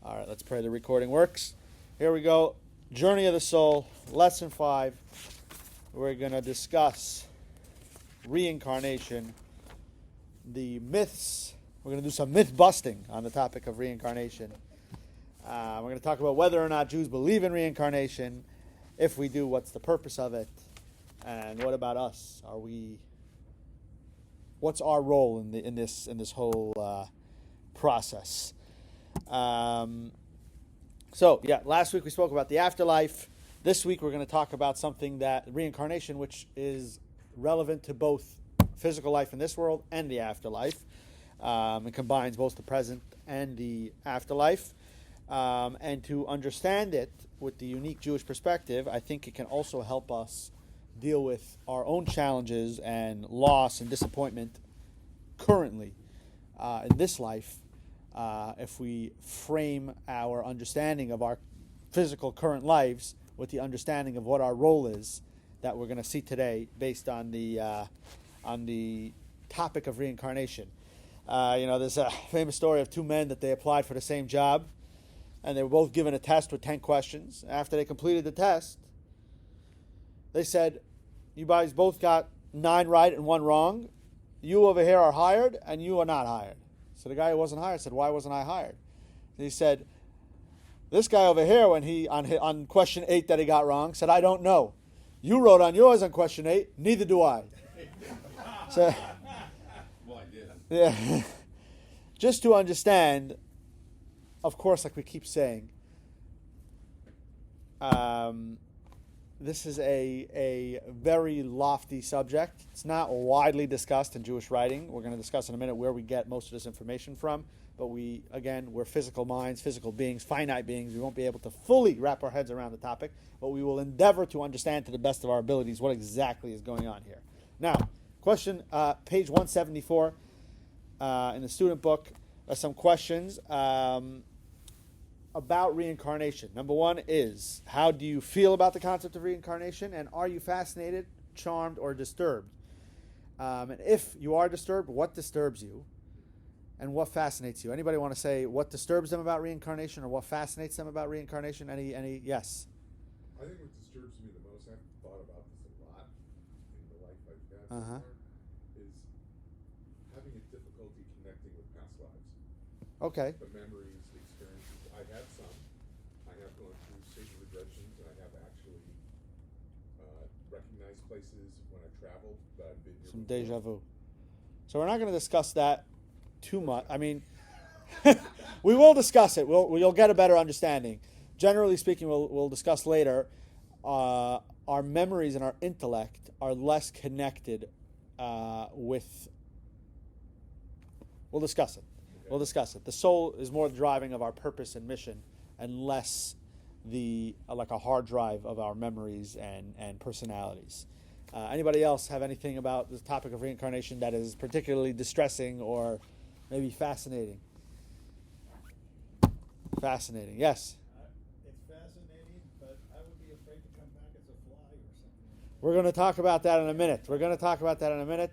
All right, let's pray the recording works. Here we go. Journey of the Soul, Lesson 5. We're going to discuss reincarnation, the myths. We're going to do some myth busting on the topic of reincarnation. We're going to talk about whether or not Jews believe in reincarnation. If we do, what's the purpose of it? And what about us? What's our role in this whole process? Last week we spoke about the afterlife. This week we're going to talk about something that reincarnation, which is relevant to both physical life in this world and the afterlife. It combines both the present and the afterlife. And to understand it with the unique Jewish perspective, I think it can also help us deal with our own challenges and loss and disappointment currently in this life. If we frame our understanding of our physical current lives with the understanding of what our role is, that we're going to see today based on the topic of reincarnation. There's a famous story of two men that they applied for the same job, and they were both given a test with 10 questions. After they completed the test, they said, "You guys both got 9 right and 1 wrong. You over here are hired, and you are not hired." So the guy who wasn't hired said, "Why wasn't I hired?" And he said, "This guy over here, when he on question 8 that he got wrong, said, 'I don't know.' You wrote on yours on question 8, 'Neither do I.'" So, well, I did. Yeah, just to understand, of course, like we keep saying, this is a very lofty subject. It's not widely discussed in Jewish writing. We're going to discuss in a minute where we get most of this information from. But we're physical minds, physical beings, finite beings. We won't be able to fully wrap our heads around the topic, but we will endeavor to understand to the best of our abilities what exactly is going on here. Now, question, page 174 in the student book, some questions about reincarnation. Number 1 is, how do you feel about the concept of reincarnation, and are you fascinated, charmed, or disturbed? And if you are disturbed, what disturbs you, and what fascinates you? Anybody want to say what disturbs them about reincarnation, or what fascinates them about reincarnation? Any? Yes. I think what disturbs me the most, I've thought about this a lot in the life I've had so far, is having a difficulty connecting with past lives. Okay. The memories, the experiences. I have some. I have gone through sacred regressions, and I have actually recognized places when I traveled that I've been here Some before. deja vu. So we're not going to discuss that too much. I mean, we will discuss it. You'll get a better understanding. Generally speaking, we'll discuss later. Our memories and our intellect are less connected with. We'll discuss it. Okay. We'll discuss it. The soul is more the driving of our purpose and mission, and less like a hard drive of our memories and personalities. Anybody else have anything about the topic of reincarnation that is particularly distressing or maybe fascinating? Fascinating, yes. It's fascinating, but I would be afraid to come back as a fly or something. We're going to talk about that in a minute.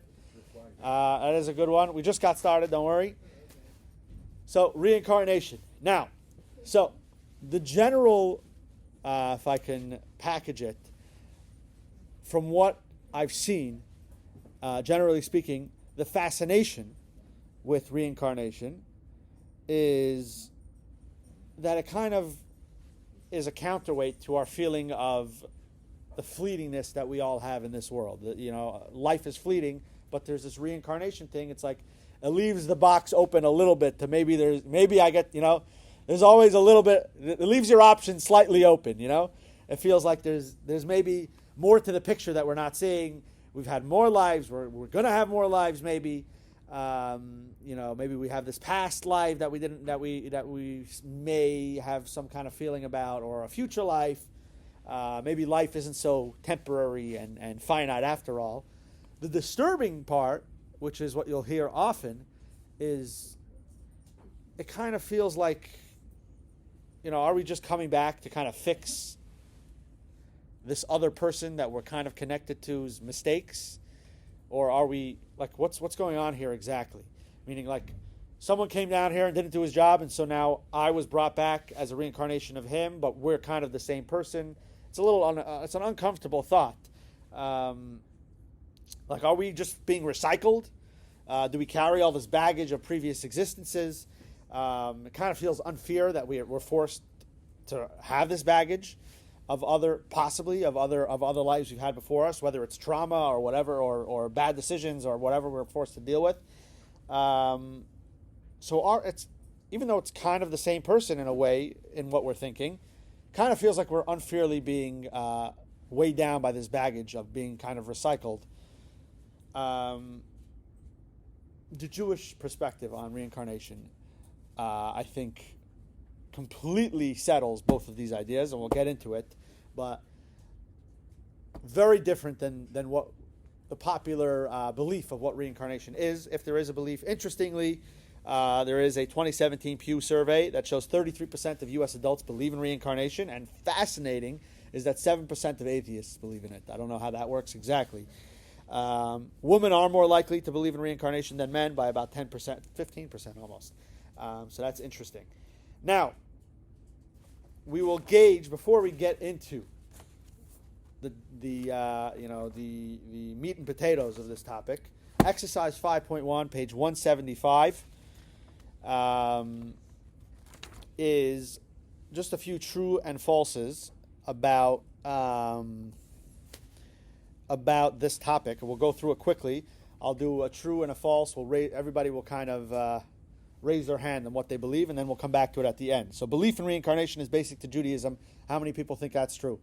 That is a good one. We just got started, don't worry. So, reincarnation. Now, the general, if I can package it, from what I've seen, generally speaking, the fascination with reincarnation is that it kind of is a counterweight to our feeling of the fleetingness that we all have in this world. Life is fleeting, but there's this reincarnation thing. It's like it leaves the box open a little bit to there's always a little bit. It leaves your options slightly open. It feels like there's maybe more to the picture that we're not seeing. We've had more lives. We're going to have more lives. Maybe, maybe we have this past life that we may have some kind of feeling about, or a future life. Maybe life isn't so temporary and finite after all. The disturbing part, which is what you'll hear often, is it kind of feels like, are we just coming back to kind of fix this other person that we're kind of connected to's mistakes? Or are we, like, what's going on here exactly? Meaning, like, someone came down here and didn't do his job, and so now I was brought back as a reincarnation of him, but we're kind of the same person. It's a little, it's an uncomfortable thought. Like, are we just being recycled? Do we carry all this baggage of previous existences? It kind of feels unfair that we're forced to have this baggage of other lives we've had before us, whether it's trauma or whatever, or bad decisions or whatever we're forced to deal with. So it's, even though it's kind of the same person in a way in what we're thinking, kind of feels like we're unfairly being weighed down by this baggage of being kind of recycled. The Jewish perspective on reincarnation, I think, completely settles both of these ideas, and we'll get into it, but very different than what the popular belief of what reincarnation is, if there is a belief. Interestingly, there is a 2017 Pew survey that shows 33% of U.S. adults believe in reincarnation, and fascinating is that 7% of atheists believe in it. I don't know how that works exactly. Women are more likely to believe in reincarnation than men by about 10%, 15% almost. So that's interesting. Now, we will gauge, before we get into the meat and potatoes of this topic, exercise 5.1, page 175, is just a few true and falses about this topic. We'll go through it quickly. I'll do a true and a false. Everybody will kind of raise their hand on what they believe, and then we'll come back to it at the end. So belief in reincarnation is basic to Judaism. How many people think that's true?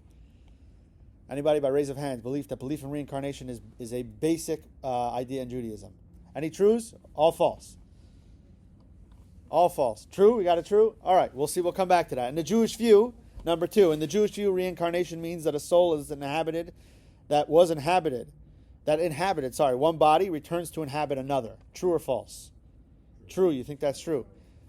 Anybody, by raise of hands, belief in reincarnation is a basic idea in Judaism. Any trues? All false. All false. True? We got a true? All right, we'll see. We'll come back to that. In the Jewish view, number 2, in the Jewish view, reincarnation means that a soul is inhabited one body returns to inhabit another. True or false? True. You think that's true?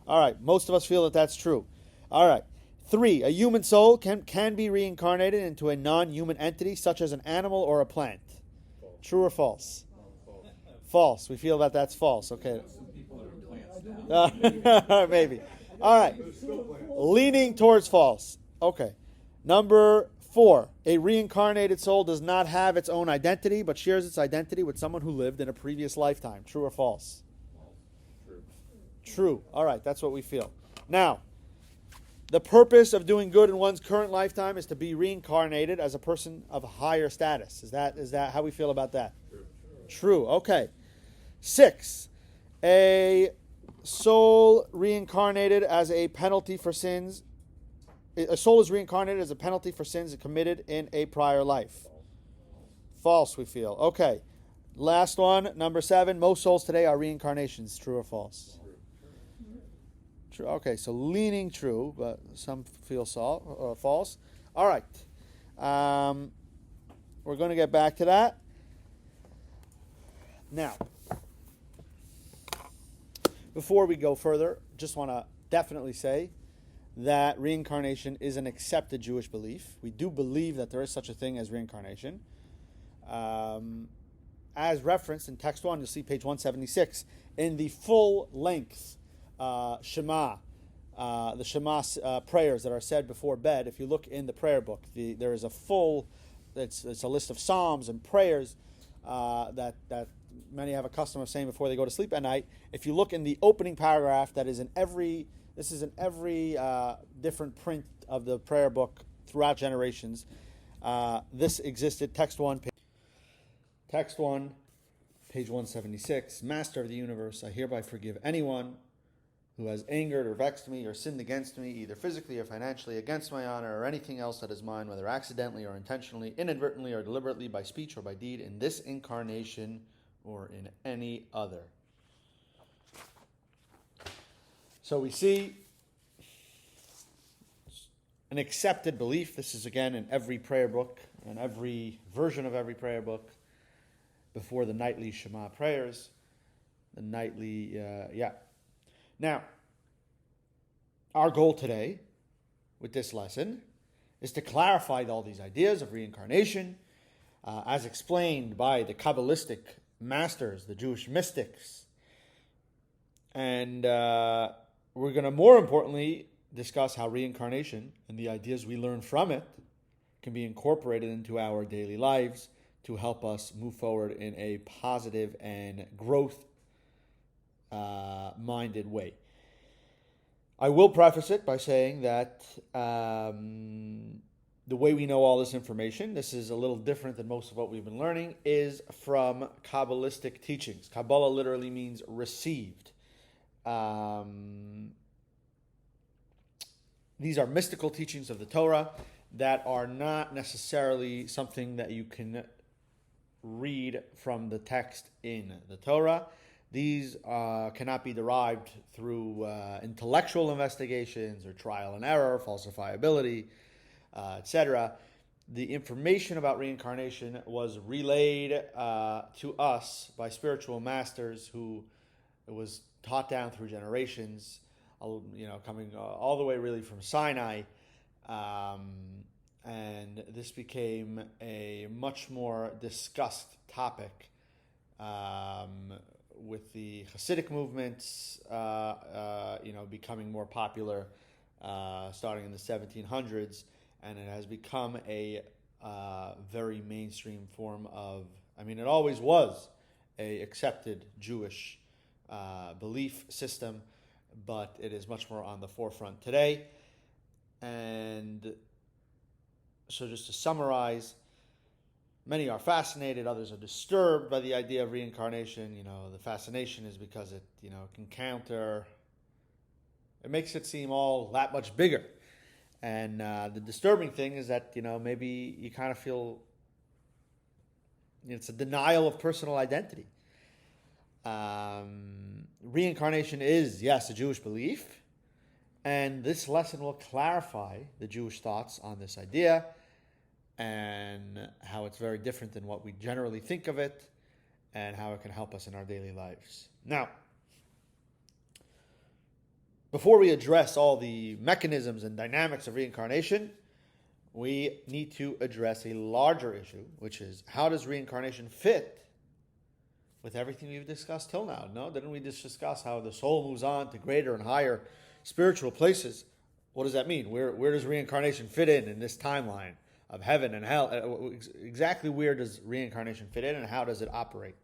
All right. Most of us feel that that's true. All right. 3, a human soul can be reincarnated into a non-human entity, such as an animal or a plant. False. True or false? False. False. We feel that that's false. Okay. Maybe. All right. Leaning towards false. Okay. Number 4, a reincarnated soul does not have its own identity, but shares its identity with someone who lived in a previous lifetime. True or false? True. True. All right, that's what we feel. Now, the purpose of doing good in one's current lifetime is to be reincarnated as a person of higher status. Is that how we feel about that? True. True. Okay. 6, a soul reincarnated as a penalty for sins. A soul is reincarnated as a penalty for sins committed in a prior life. False, we feel. Okay. Last one, number 7. Most souls today are reincarnations. True or false? True. Okay, so leaning true, but some feel false. All right. We're going to get back to that. Now, before we go further, just want to definitely say that reincarnation is an accepted Jewish belief. We do believe that there is such a thing as reincarnation. As referenced in text 1, you'll see page 176, in the full-length Shema, the Shema prayers that are said before bed. If you look in the prayer book, there is it's a list of psalms and prayers that many have a custom of saying before they go to sleep at night. If you look in the opening paragraph, this is in every different print of the prayer book throughout generations. This existed. Text 1, page 176. Master of the universe, I hereby forgive anyone who has angered or vexed me or sinned against me, either physically or financially, against my honor or anything else that is mine, whether accidentally or intentionally, inadvertently or deliberately, by speech or by deed, in this incarnation or in any other. So we see an accepted belief. This is again in every prayer book and every version of every prayer book before the nightly Shema prayers. The nightly, Now, our goal today with this lesson is to clarify all these ideas of reincarnation as explained by the Kabbalistic masters, the Jewish mystics, And we're going to, more importantly, discuss how reincarnation and the ideas we learn from it can be incorporated into our daily lives to help us move forward in a positive and growth-minded way. I will preface it by saying that the way we know all this information, this is a little different than most of what we've been learning, is from Kabbalistic teachings. Kabbalah literally means received. These are mystical teachings of the Torah that are not necessarily something that you can read from the text in the Torah. These cannot be derived through intellectual investigations or trial and error, falsifiability, etc. The information about reincarnation was relayed to us by spiritual masters who it was taught down through generations, coming all the way really from Sinai. And this became a much more discussed topic with the Hasidic movements, becoming more popular starting in the 1700s, and it has become a very mainstream form of, it always was a accepted Jewish belief system, but it is much more on the forefront today. And so just to summarize, many are fascinated, others are disturbed by the idea of reincarnation. The fascination is because it, can counter, it makes it seem all that much bigger. And the disturbing thing is that, maybe you kind of feel it's a denial of personal identity. Reincarnation is, yes, a Jewish belief. And this lesson will clarify the Jewish thoughts on this idea and how it's very different than what we generally think of it and how it can help us in our daily lives. Now, before we address all the mechanisms and dynamics of reincarnation, we need to address a larger issue, which is how does reincarnation fit with everything we've discussed till now? No, didn't we just discuss how the soul moves on to greater and higher spiritual places? What does that mean? Where does reincarnation fit in this timeline of heaven and hell? Exactly where does reincarnation fit in and how does it operate?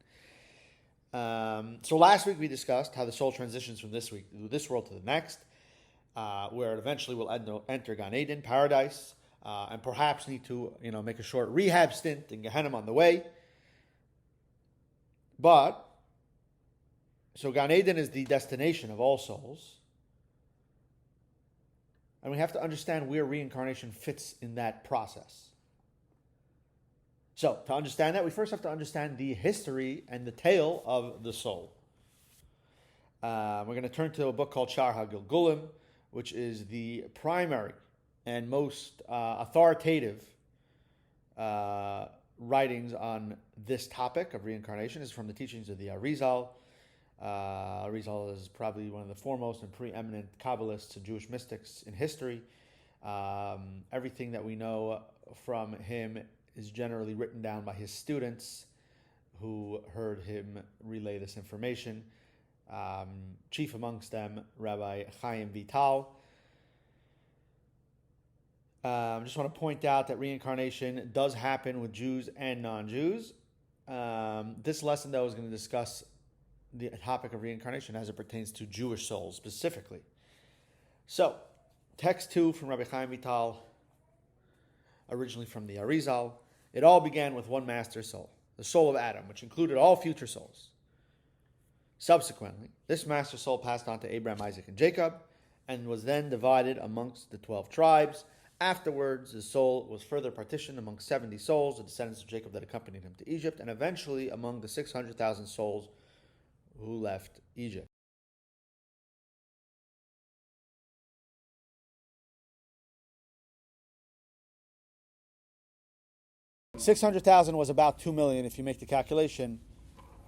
So last week we discussed how the soul transitions from this world to the next, where it eventually will enter Gan Eden, paradise, and perhaps need to make a short rehab stint in Gehenna on the way. So Gan Eden is the destination of all souls. And we have to understand where reincarnation fits in that process. So, to understand that, we first have to understand the history and the tale of the soul. We're going to turn to a book called Sha'ar HaGilgulim, which is the primary and most authoritative writings on this topic of reincarnation. It's from the teachings of the Arizal. Arizal is probably one of the foremost and preeminent Kabbalists and Jewish mystics in history. Everything that we know from him is generally written down by his students who heard him relay this information. Chief amongst them, Rabbi Chaim Vital. I just want to point out that reincarnation does happen with Jews and non-Jews. This lesson, though, is going to discuss the topic of reincarnation as it pertains to Jewish souls specifically. So, text 2 from Rabbi Chaim Vital, originally from the Arizal. It all began with one master soul, the soul of Adam, which included all future souls. Subsequently, this master soul passed on to Abraham, Isaac, and Jacob, and was then divided amongst the 12 tribes. Afterwards, the soul was further partitioned among 70 souls, the descendants of Jacob that accompanied him to Egypt, and eventually among the 600,000 souls who left Egypt. $600,000 was about 2 million. If you make the calculation,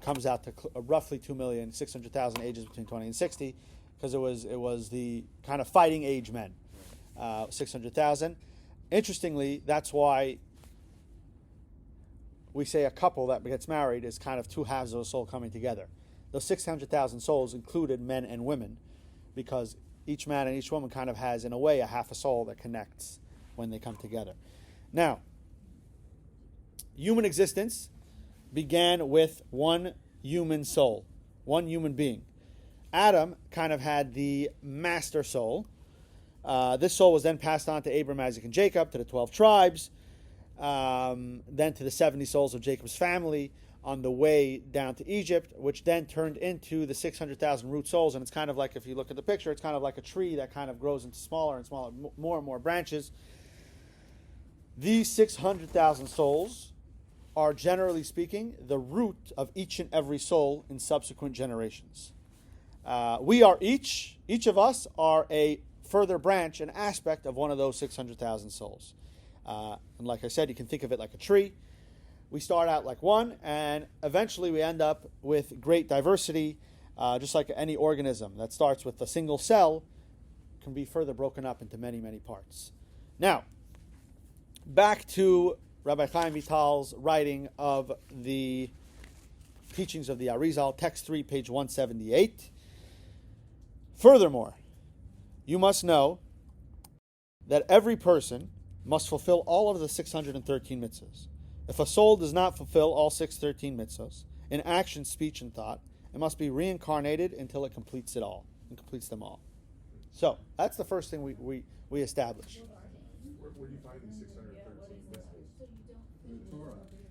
comes out to roughly 2 million. 600,000 ages between 20 and 60, because it was the kind of fighting age men. 600,000. Interestingly, that's why we say a couple that gets married is kind of two halves of a soul coming together. those 600,000 souls included men and women, because each man and each woman kind of has, in a way, a half a soul that connects when they come together. Now, human existence began with one human soul, one human being. Adam kind of had the master soul. This soul was then passed on to Abraham, Isaac, and Jacob, to the 12 tribes, then to the 70 souls of Jacob's family on the way down to Egypt, which then turned into the 600,000 root souls. And it's kind of like, if you look at the picture, it's kind of like a tree that kind of grows into smaller and smaller, more and more branches. These 600,000 souls are, generally speaking, the root of each and every soul in subsequent generations. We are each of us are a further branch, an aspect of one of those 600,000 souls. And like I said, you can think of it like a tree. We start out like one, and eventually we end up with great diversity, just like any organism that starts with a single cell, can be further broken up into many, many parts. Now, back to Rabbi Chaim Vital's writing of the teachings of the Arizal, text 3, page 178. Furthermore, you must know that every person must fulfill all of the 613 mitzvahs. If a soul does not fulfill all 613 mitzvahs, in action, speech, and thought, it must be reincarnated until it completes it all, and completes them all. So, that's the first thing we establish. Where do you find these 613 mitzvahs?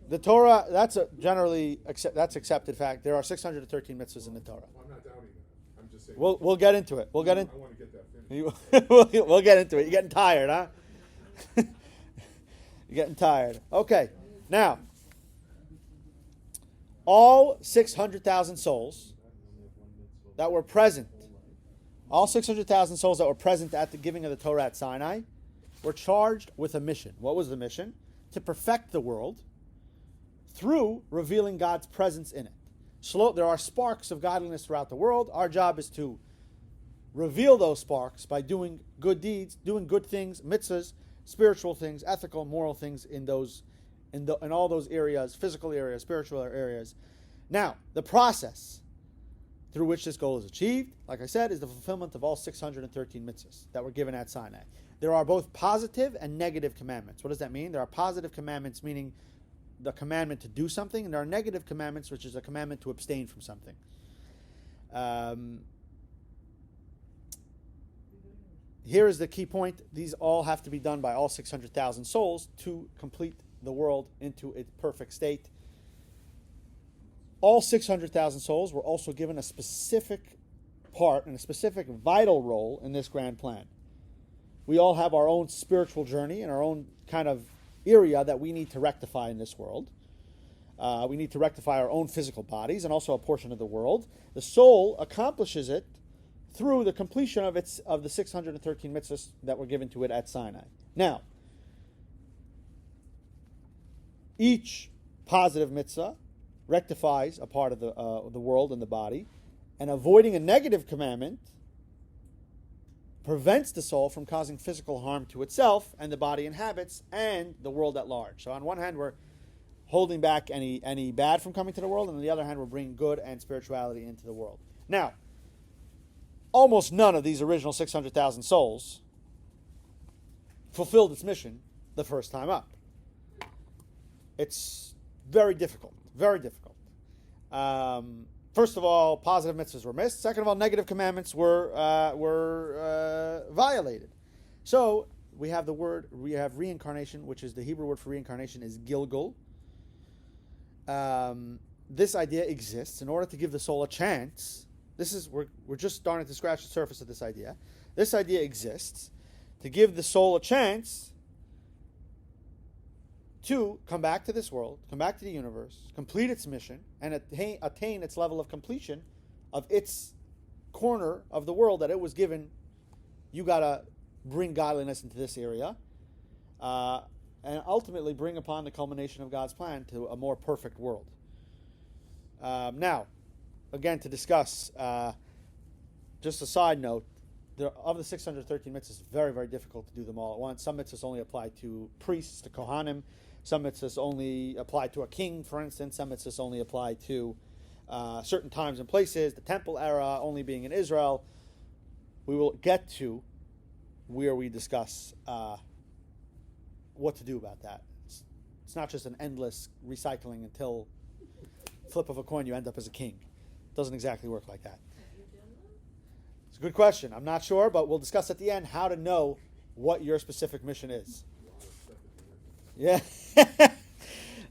The Torah, that's generally accepted fact. There are 613 mitzvahs in the Torah. Well, I'm not doubting that. I'm just saying. We'll get into it. We'll get in. I want to get that finished. We'll get into it. You're getting tired, huh? You're getting tired. Okay. Now, all 600,000 souls that were present, all 600,000 souls that were present at the giving of the Torah at Sinai, were charged with a mission. What was the mission? To perfect the world through revealing God's presence in it. There are sparks of godliness throughout the world. Our job is to reveal those sparks by doing good deeds, doing good things, mitzvahs, spiritual things, ethical, moral things in all those areas, physical areas, spiritual areas. Now, the process through which this goal is achieved, like I said, is the fulfillment of all 613 mitzvahs that were given at Sinai. There are both positive and negative commandments. What does that mean? There are positive commandments, meaning the commandment to do something, and there are negative commandments, which is a commandment to abstain from something. Here is the key point. These all have to be done by all 600,000 souls to complete the world into its perfect state. All 600,000 souls were also given a specific part and a specific vital role in this grand plan. We all have our own spiritual journey and our own kind of area that we need to rectify in this world. We need to rectify our own physical bodies and also a portion of the world. The soul accomplishes it through the completion of the 613 mitzvahs that were given to it at Sinai. Now, each positive mitzvah rectifies a part of the world and the body, and avoiding a negative commandment prevents the soul from causing physical harm to itself and the body inhabits and the world at large. So on one hand, we're holding back any bad from coming to the world, and on the other hand, we're bringing good and spirituality into the world. Now, almost none of these original 600,000 souls fulfilled its mission the first time up. It's very difficult, very difficult. First of all, positive mitzvahs were missed. Second of all, negative commandments were violated. So we have reincarnation, which is the Hebrew word for reincarnation is Gilgul. This idea exists in order to give the soul a chance. We're just starting to scratch the surface of this idea. This idea exists to give the soul a chance to come back to this world, come back to the universe, complete its mission, and attain its level of completion of its corner of the world that it was given. You got to bring godliness into this area, and ultimately bring upon the culmination of God's plan to a more perfect world. Now, again, to discuss, just a side note, of the 613 mitzvahs, it's very, very difficult to do them all at once. Some mitzvahs only apply to priests, to Kohanim. Some mitzvahs only apply to a king, for instance. Some mitzvahs only apply to certain times and places, the temple era only being in Israel. We will get to where we discuss what to do about that. It's not just an endless recycling until flip of a coin you end up as a king. It doesn't exactly work like that. It's a good question. I'm not sure, but we'll discuss at the end how to know what your specific mission is. Yeah,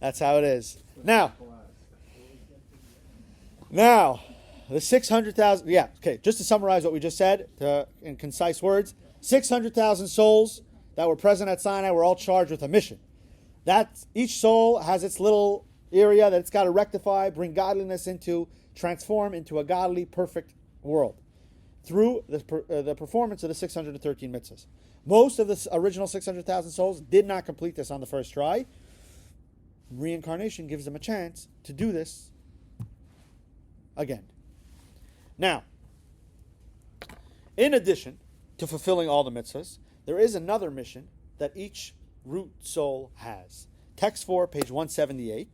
that's how it is. Now, the 600,000, just to summarize what we just said in concise words, 600,000 souls that were present at Sinai were all charged with a mission. That each soul has its little area that it's got to rectify, bring godliness into, transform into a godly, perfect world through the performance of the 613 mitzvahs. Most of the original 600,000 souls did not complete this on the first try. Reincarnation gives them a chance to do this again. Now, in addition to fulfilling all the mitzvahs, there is another mission that each root soul has. Text 4, page 178.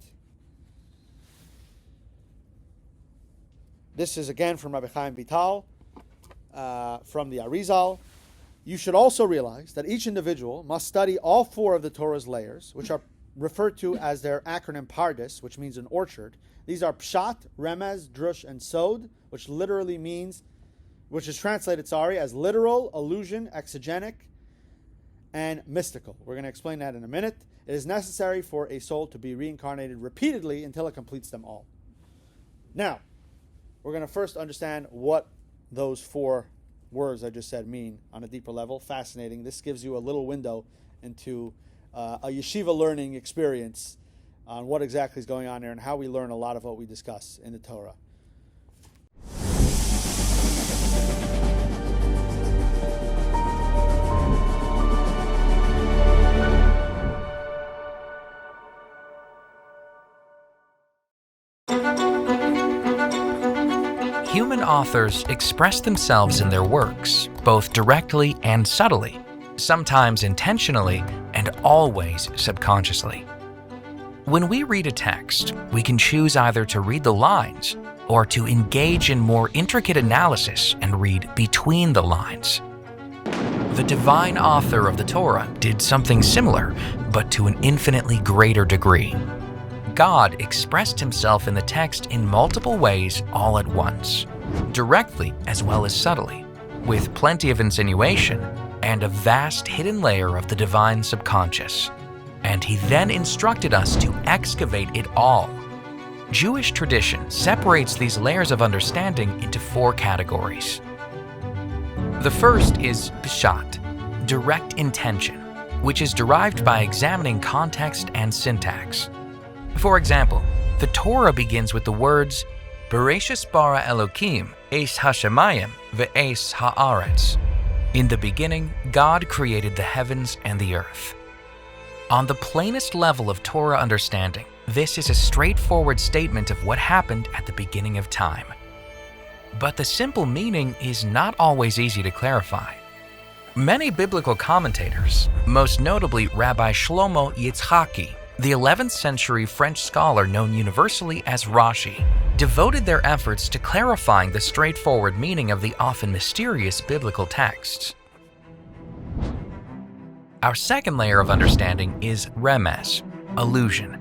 This is again from Rabbi Chaim Vital, from the Arizal. You should also realize that each individual must study all 4 of the Torah's layers, which are referred to as their acronym Pardes, which means an orchard. These are Pshat, Remez, Drush, and Sod, which is translated, as literal, allusion, exegenic, and mystical. We're going to explain that in a minute. It is necessary for a soul to be reincarnated repeatedly until it completes them all. Now, we're going to first understand what those 4 words I just said mean on a deeper level. Fascinating. This gives you a little window into a yeshiva learning experience on what exactly is going on there and how we learn a lot of what we discuss in the Torah. Human authors express themselves in their works, both directly and subtly, sometimes intentionally and always subconsciously. When we read a text, we can choose either to read the lines or to engage in more intricate analysis and read between the lines. The divine author of the Torah did something similar, but to an infinitely greater degree. God expressed himself in the text in multiple ways all at once, directly as well as subtly, with plenty of insinuation and a vast hidden layer of the divine subconscious. And he then instructed us to excavate it all. Jewish tradition separates these layers of understanding into 4 categories. The first is Pshat, direct intention, which is derived by examining context and syntax. For example, the Torah begins with the words, Bereshis bara Elokim, es hashemayim, ve'es haaretz. In the beginning, God created the heavens and the earth. On the plainest level of Torah understanding, this is a straightforward statement of what happened at the beginning of time. But the simple meaning is not always easy to clarify. Many biblical commentators, most notably Rabbi Shlomo Yitzhaki, the 11th century French scholar known universally as Rashi, devoted their efforts to clarifying the straightforward meaning of the often mysterious biblical texts. Our second layer of understanding is remez, allusion.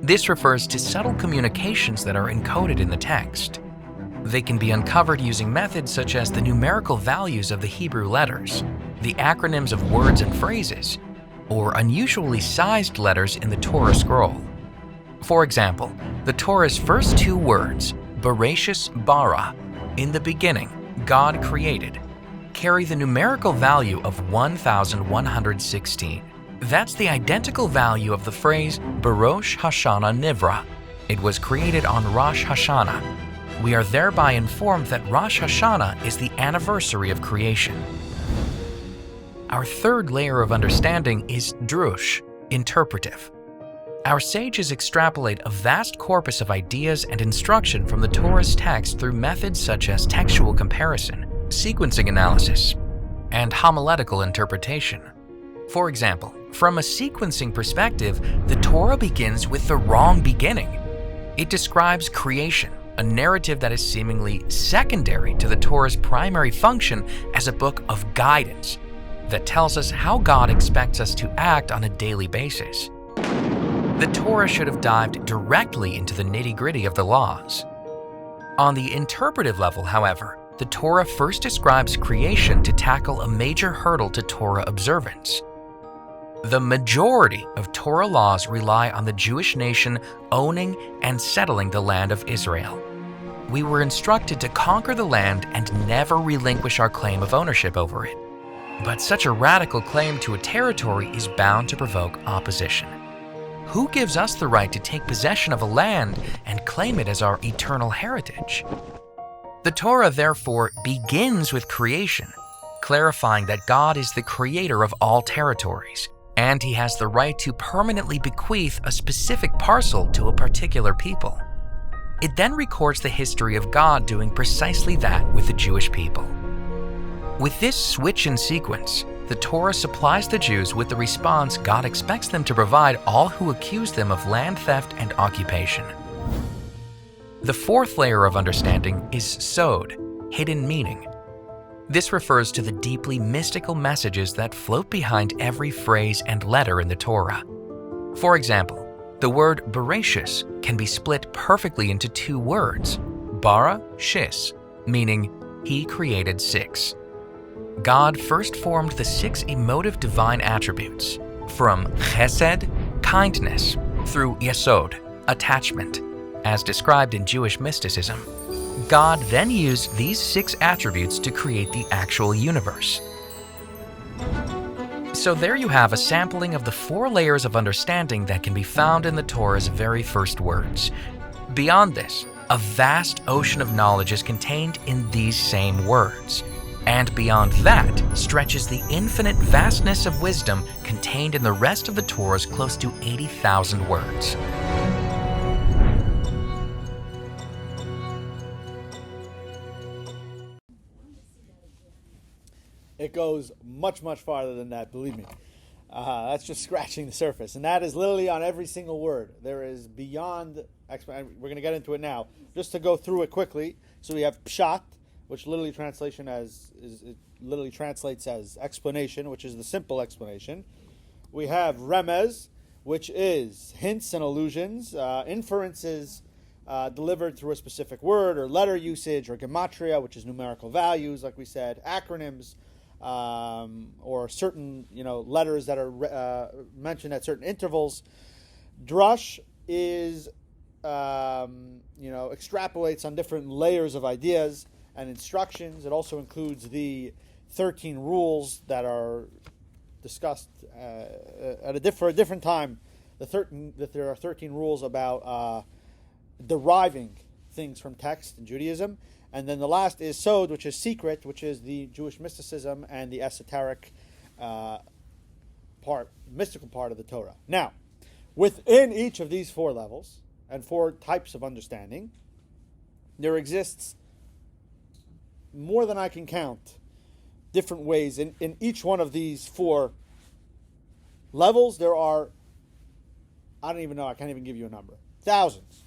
This refers to subtle communications that are encoded in the text. They can be uncovered using methods such as the numerical values of the Hebrew letters, the acronyms of words and phrases, or unusually sized letters in the Torah scroll. For example, the Torah's first 2 words, Bereshis bara, in the beginning, God created, carry the numerical value of 1,116. That's the identical value of the phrase Barosh Hashanah Nivra. It was created on Rosh Hashanah. We are thereby informed that Rosh Hashanah is the anniversary of creation. Our third layer of understanding is drush, interpretive. Our sages extrapolate a vast corpus of ideas and instruction from the Torah's text through methods such as textual comparison, sequencing analysis, and homiletical interpretation. For example, from a sequencing perspective, the Torah begins with the wrong beginning. It describes creation, a narrative that is seemingly secondary to the Torah's primary function as a book of guidance that tells us how God expects us to act on a daily basis. The Torah should have dived directly into the nitty-gritty of the laws. On the interpretive level, however, the Torah first describes creation to tackle a major hurdle to Torah observance. The majority of Torah laws rely on the Jewish nation owning and settling the land of Israel. We were instructed to conquer the land and never relinquish our claim of ownership over it. But such a radical claim to a territory is bound to provoke opposition. Who gives us the right to take possession of a land and claim it as our eternal heritage? The Torah, therefore, begins with creation, clarifying that God is the creator of all territories, and he has the right to permanently bequeath a specific parcel to a particular people. It then records the history of God doing precisely that with the Jewish people. With this switch in sequence, the Torah supplies the Jews with the response God expects them to provide all who accuse them of land theft and occupation. The fourth layer of understanding is sod, hidden meaning. This refers to the deeply mystical messages that float behind every phrase and letter in the Torah. For example, the word Bereshis can be split perfectly into two words, bara, shis, meaning he created six. God first formed the six emotive divine attributes, from chesed, kindness, through yesod, attachment, as described in Jewish mysticism. God then used these six attributes to create the actual universe. So there you have a sampling of the four layers of understanding that can be found in the Torah's very first words. Beyond this, a vast ocean of knowledge is contained in these same words. And beyond that stretches the infinite vastness of wisdom contained in the rest of the Torah's close to 80,000 words. It goes much, much farther than that, believe me. That's just scratching the surface. And that is literally on every single word. There is beyond, we're going to get into it now. Just to go through it quickly. So we have pshat, which literally translates as explanation, which is the simple explanation. We have remez, which is hints and allusions, inferences delivered through a specific word or letter usage, or gematria, which is numerical values, like we said, acronyms, or certain letters that are mentioned at certain intervals. Drush is extrapolates on different layers of ideas and instructions. It also includes the 13 rules that are discussed for a different time. That there are 13 rules about deriving things from text in Judaism. And then the last is sod, which is secret, which is the Jewish mysticism and the esoteric mystical part of the Torah. Now, within each of these four levels and four types of understanding, there exists more than I can count different ways. In each one of these four levels, there are, I don't even know, I can't even give you a number, thousands.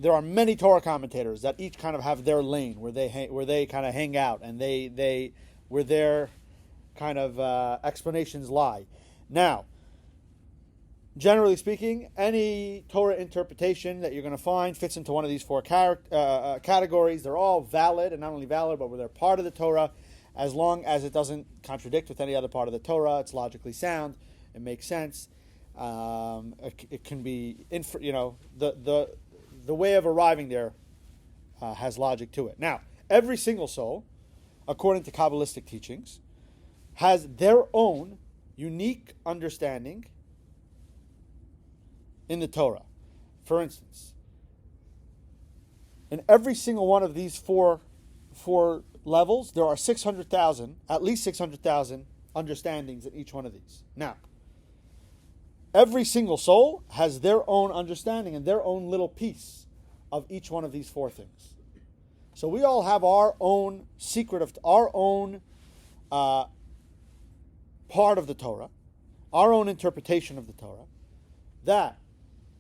There are many Torah commentators that each kind of have their lane where they kind of hang out, and where their kind of explanations lie. Now, generally speaking, any Torah interpretation that you're going to find fits into one of these four categories. They're all valid, and not only valid, but they're part of the Torah, as long as it doesn't contradict with any other part of the Torah. It's logically sound. It makes sense. It can be, the way of arriving there has logic to it. Now, every single soul, according to Kabbalistic teachings, has their own unique understanding in the Torah. For instance, in every single one of these four levels, there are at least 600,000 understandings in each one of these. Now, every single soul has their own understanding and their own little piece of each one of these four things. So we all have our own secret of our own part of the Torah, our own interpretation of the Torah, that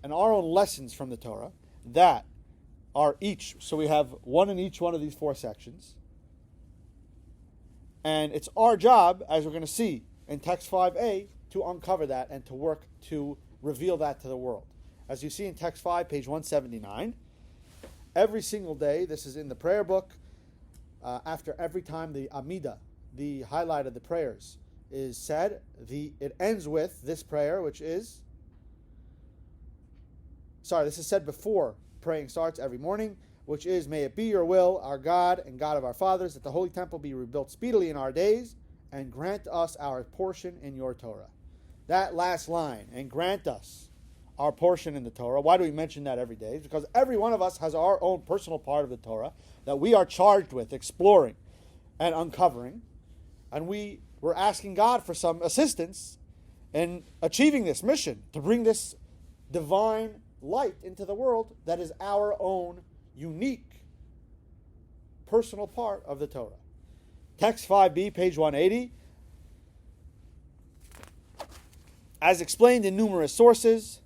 and our own lessons from the Torah that are each, so we have one in each one of these 4 sections. And it's our job, as we're going to see in text 5a, to uncover that and to work to reveal that to the world. As you see in text 5, page 179, every single day, this is in the prayer book, after every time the Amidah, the highlight of the prayers, is said, it ends with this prayer, which is, this is said before praying starts every morning, which is, may it be your will, our God and God of our fathers, that the Holy Temple be rebuilt speedily in our days, and grant us our portion in your Torah. That last line, and grant us our portion in the Torah. Why do we mention that every day? It's because every one of us has our own personal part of the Torah that we are charged with exploring and uncovering, and we're asking God for some assistance in achieving this mission, to bring this divine light into the world that is our own unique personal part of the Torah. Text 5b, page 180. As explained in numerous sources,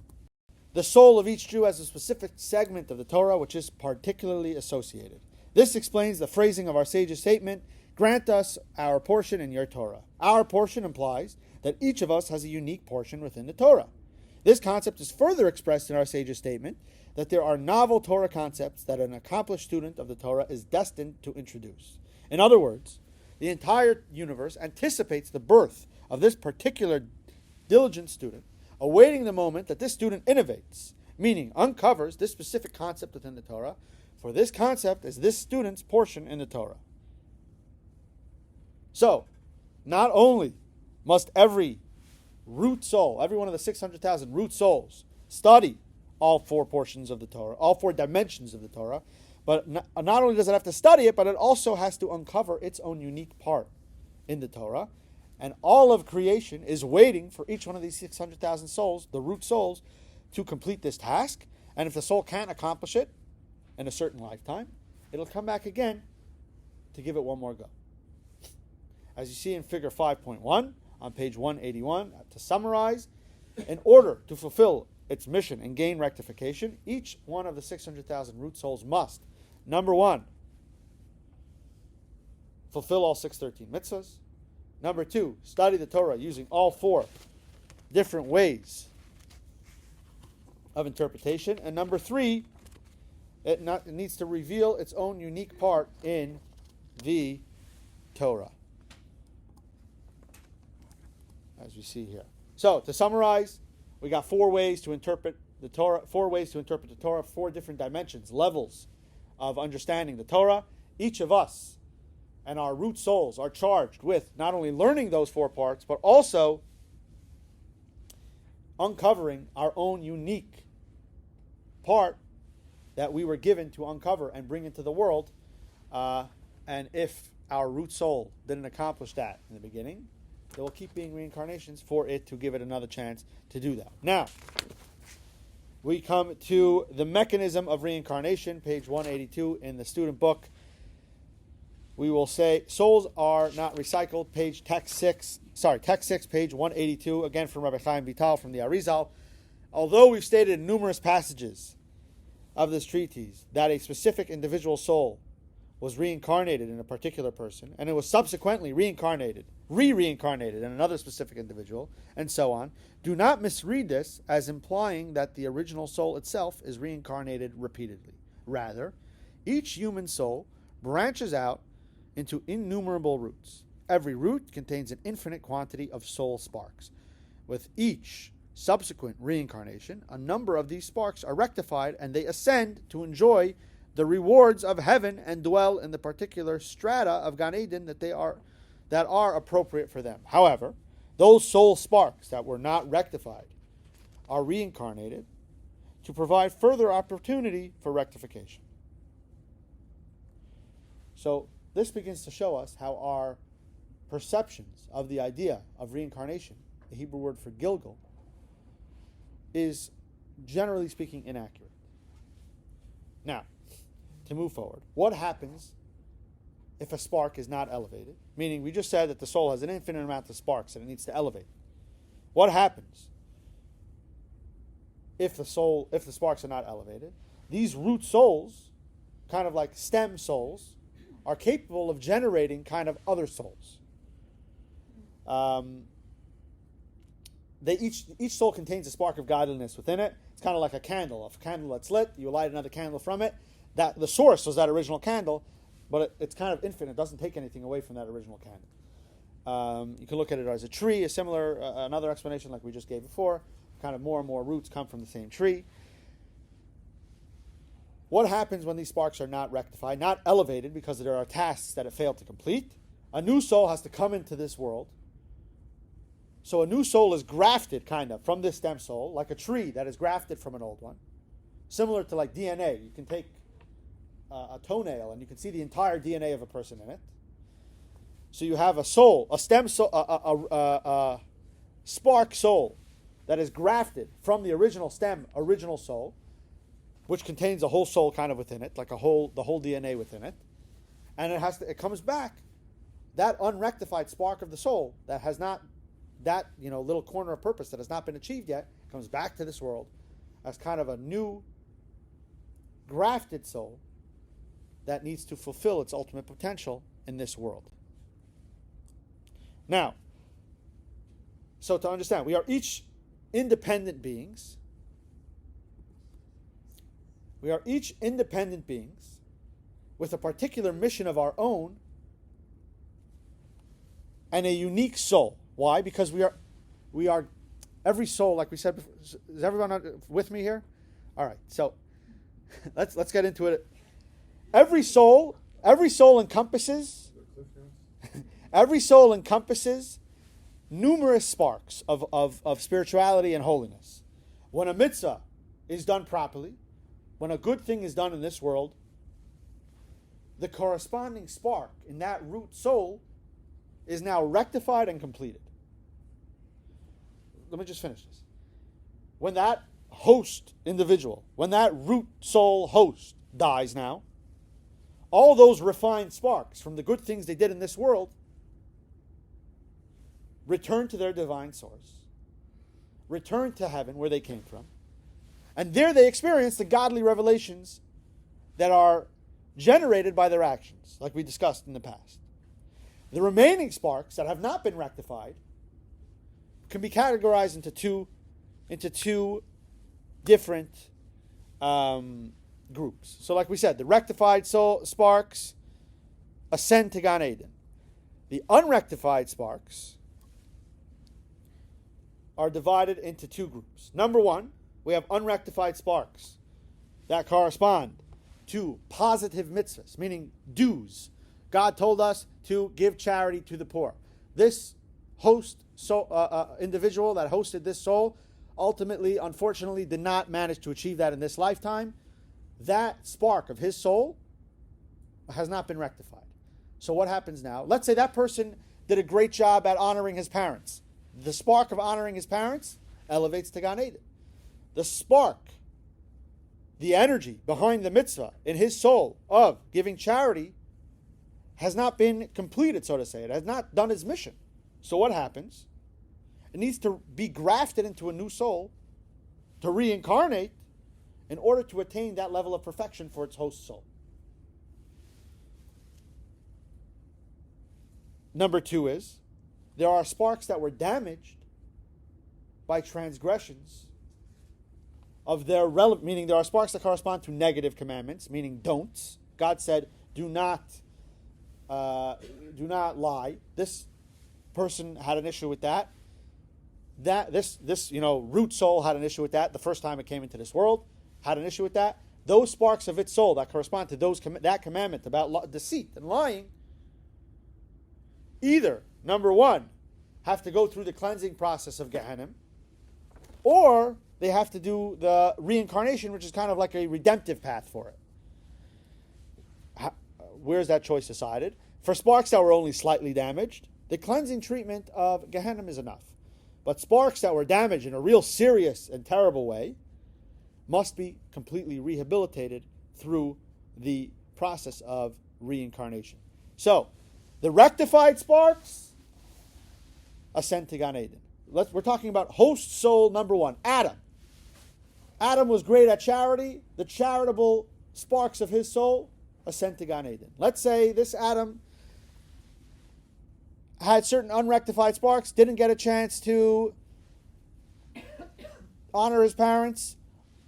the soul of each Jew has a specific segment of the Torah which is particularly associated. This explains the phrasing of our sage's statement, grant us our portion in your Torah. Our portion implies that each of us has a unique portion within the Torah. This concept is further expressed in our sage's statement that there are novel Torah concepts that an accomplished student of the Torah is destined to introduce. In other words, the entire universe anticipates the birth of this particular diligent student, awaiting the moment that this student innovates, meaning uncovers this specific concept within the Torah, for this concept is this student's portion in the Torah. So, not only must every root soul, every one of the 600,000 root souls, study all 4 portions of the Torah, all 4 dimensions of the Torah, but not only does it have to study it, but it also has to uncover its own unique part in the Torah. And all of creation is waiting for each one of these 600,000 souls, the root souls, to complete this task. And if the soul can't accomplish it in a certain lifetime, it'll come back again to give it one more go. As you see in figure 5.1 on page 181, to summarize, in order to fulfill its mission and gain rectification, each one of the 600,000 root souls must, number 1, fulfill all 613 mitzvahs. Number 2, study the Torah using all 4 different ways of interpretation. And number 3, it needs to reveal its own unique part in the Torah, as we see here. So, to summarize, we got 4 ways to interpret the Torah, 4 different dimensions, levels of understanding the Torah. Each of us and our root souls are charged with not only learning those 4 parts, but also uncovering our own unique part that we were given to uncover and bring into the world. And if our root soul didn't accomplish that in the beginning, there will keep being reincarnations for it to give it another chance to do that. Now, we come to the mechanism of reincarnation, page 182 in the student book. We will say souls are not recycled, text 6, page 182, again from Rabbi Chaim Vital from the Arizal. Although we've stated in numerous passages of this treatise that a specific individual soul was reincarnated in a particular person, and it was subsequently reincarnated in another specific individual, and so on, do not misread this as implying that the original soul itself is reincarnated repeatedly. Rather, each human soul branches out into innumerable roots. Every root contains an infinite quantity of soul sparks. With each subsequent reincarnation, a number of these sparks are rectified and they ascend to enjoy the rewards of heaven and dwell in the particular strata of Gan Eden that are appropriate for them. However, those soul sparks that were not rectified are reincarnated to provide further opportunity for rectification. So this begins to show us how our perceptions of the idea of reincarnation, the Hebrew word for Gilgal, is generally speaking inaccurate. Now, to move forward, what happens if a spark is not elevated? Meaning, we just said that the soul has an infinite amount of sparks and it needs to elevate. What happens if the sparks are not elevated. These root souls, kind of like stem souls, are capable of generating kind of other souls. Each soul contains a spark of godliness within it. It's kind of like a candle. If a candle that's lit, you light another candle from it. That the source was that original candle, but it's kind of infinite. It doesn't take anything away from that original candle. You can look at it as a tree, another explanation like we just gave before. Kind of more and more roots come from the same tree. What happens when these sparks are not rectified, not elevated, because there are tasks that it failed to complete? A new soul has to come into this world. So a new soul is grafted, kind of, from this stem soul, like a tree that is grafted from an old one. Similar to like DNA. You can take a toenail and you can see the entire DNA of a person in it. So you have a soul, a stem soul, a spark soul that is grafted from the original soul, which contains a whole soul kind of within it, like the whole DNA within it. And it comes back, that unrectified spark of the soul that has not, that little corner of purpose that has not been achieved yet, comes back to this world as kind of a new grafted soul that needs to fulfill its ultimate potential in this world. Now, so to understand, we are each independent beings. We are each independent beings with a particular mission of our own and a unique soul. Why? Because we are every soul, like we said before. Is everyone with me here? All right. So let's get into it. Every soul encompasses numerous sparks of spirituality and holiness. When a mitzvah is done properly, when a good thing is done in this world, the corresponding spark in that root soul is now rectified and completed. Let me just finish this. When that host individual, when that root soul host dies now, all those refined sparks from the good things they did in this world return to their divine source, return to heaven where they came from, and there they experience the godly revelations that are generated by their actions, like we discussed in the past. The remaining sparks that have not been rectified can be categorized into two different groups. So like we said, the rectified soul sparks ascend to Gan Eden. The unrectified sparks are divided into two groups. Number one, we have unrectified sparks that correspond to positive mitzvahs, meaning dues. God told us to give charity to the poor. This individual that hosted this soul ultimately, unfortunately, did not manage to achieve that in this lifetime. That spark of his soul has not been rectified. So what happens now? Let's say that person did a great job at honoring his parents. The spark of honoring his parents elevates to Gan Eden. The spark, the energy behind the mitzvah in his soul of giving charity has not been completed, so to say. It has not done its mission. So what happens? It needs to be grafted into a new soul to reincarnate in order to attain that level of perfection for its host soul. Number two is, there are sparks that were damaged by transgressions of their relevant, meaning there are sparks that correspond to negative commandments, meaning don'ts. God said, do not lie. This person had an issue with that. This root soul had an issue with that the first time it came into this world, had an issue with that. Those sparks of its soul that correspond to that commandment about deceit and lying, either, number one, have to go through the cleansing process of Gehenna, or they have to do the reincarnation, which is kind of like a redemptive path for it. Where's that choice decided? For sparks that were only slightly damaged, the cleansing treatment of Gehenna is enough. But sparks that were damaged in a real serious and terrible way must be completely rehabilitated through the process of reincarnation. So, the rectified sparks ascend to Gan Eden. We're talking about host soul number one, Adam. Adam was great at charity. The charitable sparks of his soul ascend to Gan Eden. Let's say this Adam had certain unrectified sparks, didn't get a chance to honor his parents,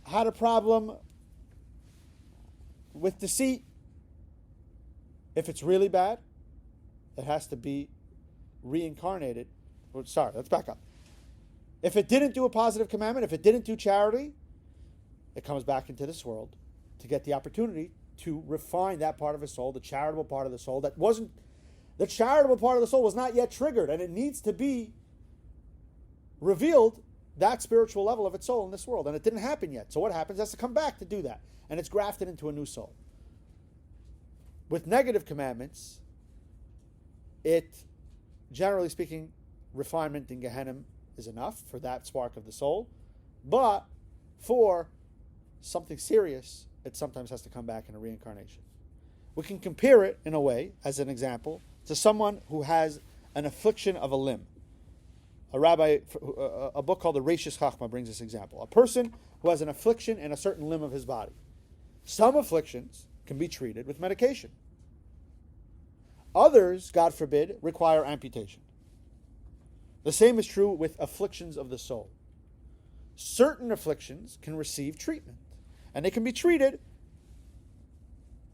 had a problem with deceit. If it's really bad, it has to be reincarnated. Sorry, let's back up. If it didn't do a positive commandment, if it didn't do charity, it comes back into this world to get the opportunity to refine that part of his soul, the charitable part of the soul that wasn't, the charitable part of the soul was not yet triggered, and it needs to be revealed, that spiritual level of its soul in this world, and it didn't happen yet. So what happens? It has to come back to do that, and it's grafted into a new soul. With negative commandments, it, generally speaking, refinement in Gehenna is enough for that spark of the soul, but for something serious, it sometimes has to come back in a reincarnation. We can compare it in a way, as an example, to someone who has an affliction of a limb. A book called the Reishis Chachma brings this example. A person who has an affliction in a certain limb of his body. Some afflictions can be treated with medication. Others, God forbid, require amputation. The same is true with afflictions of the soul. Certain afflictions can receive treatment, and they can be treated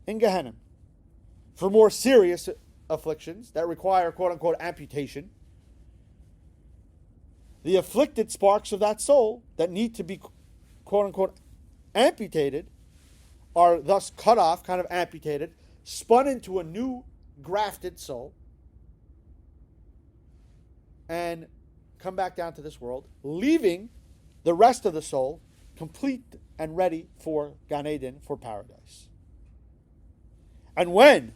in Gehenna. For more serious afflictions that require, quote-unquote, amputation, the afflicted sparks of that soul that need to be, quote-unquote, amputated are thus cut off, kind of amputated, spun into a new grafted soul, and come back down to this world, leaving the rest of the soul complete and ready for Gan Eden, for paradise. And when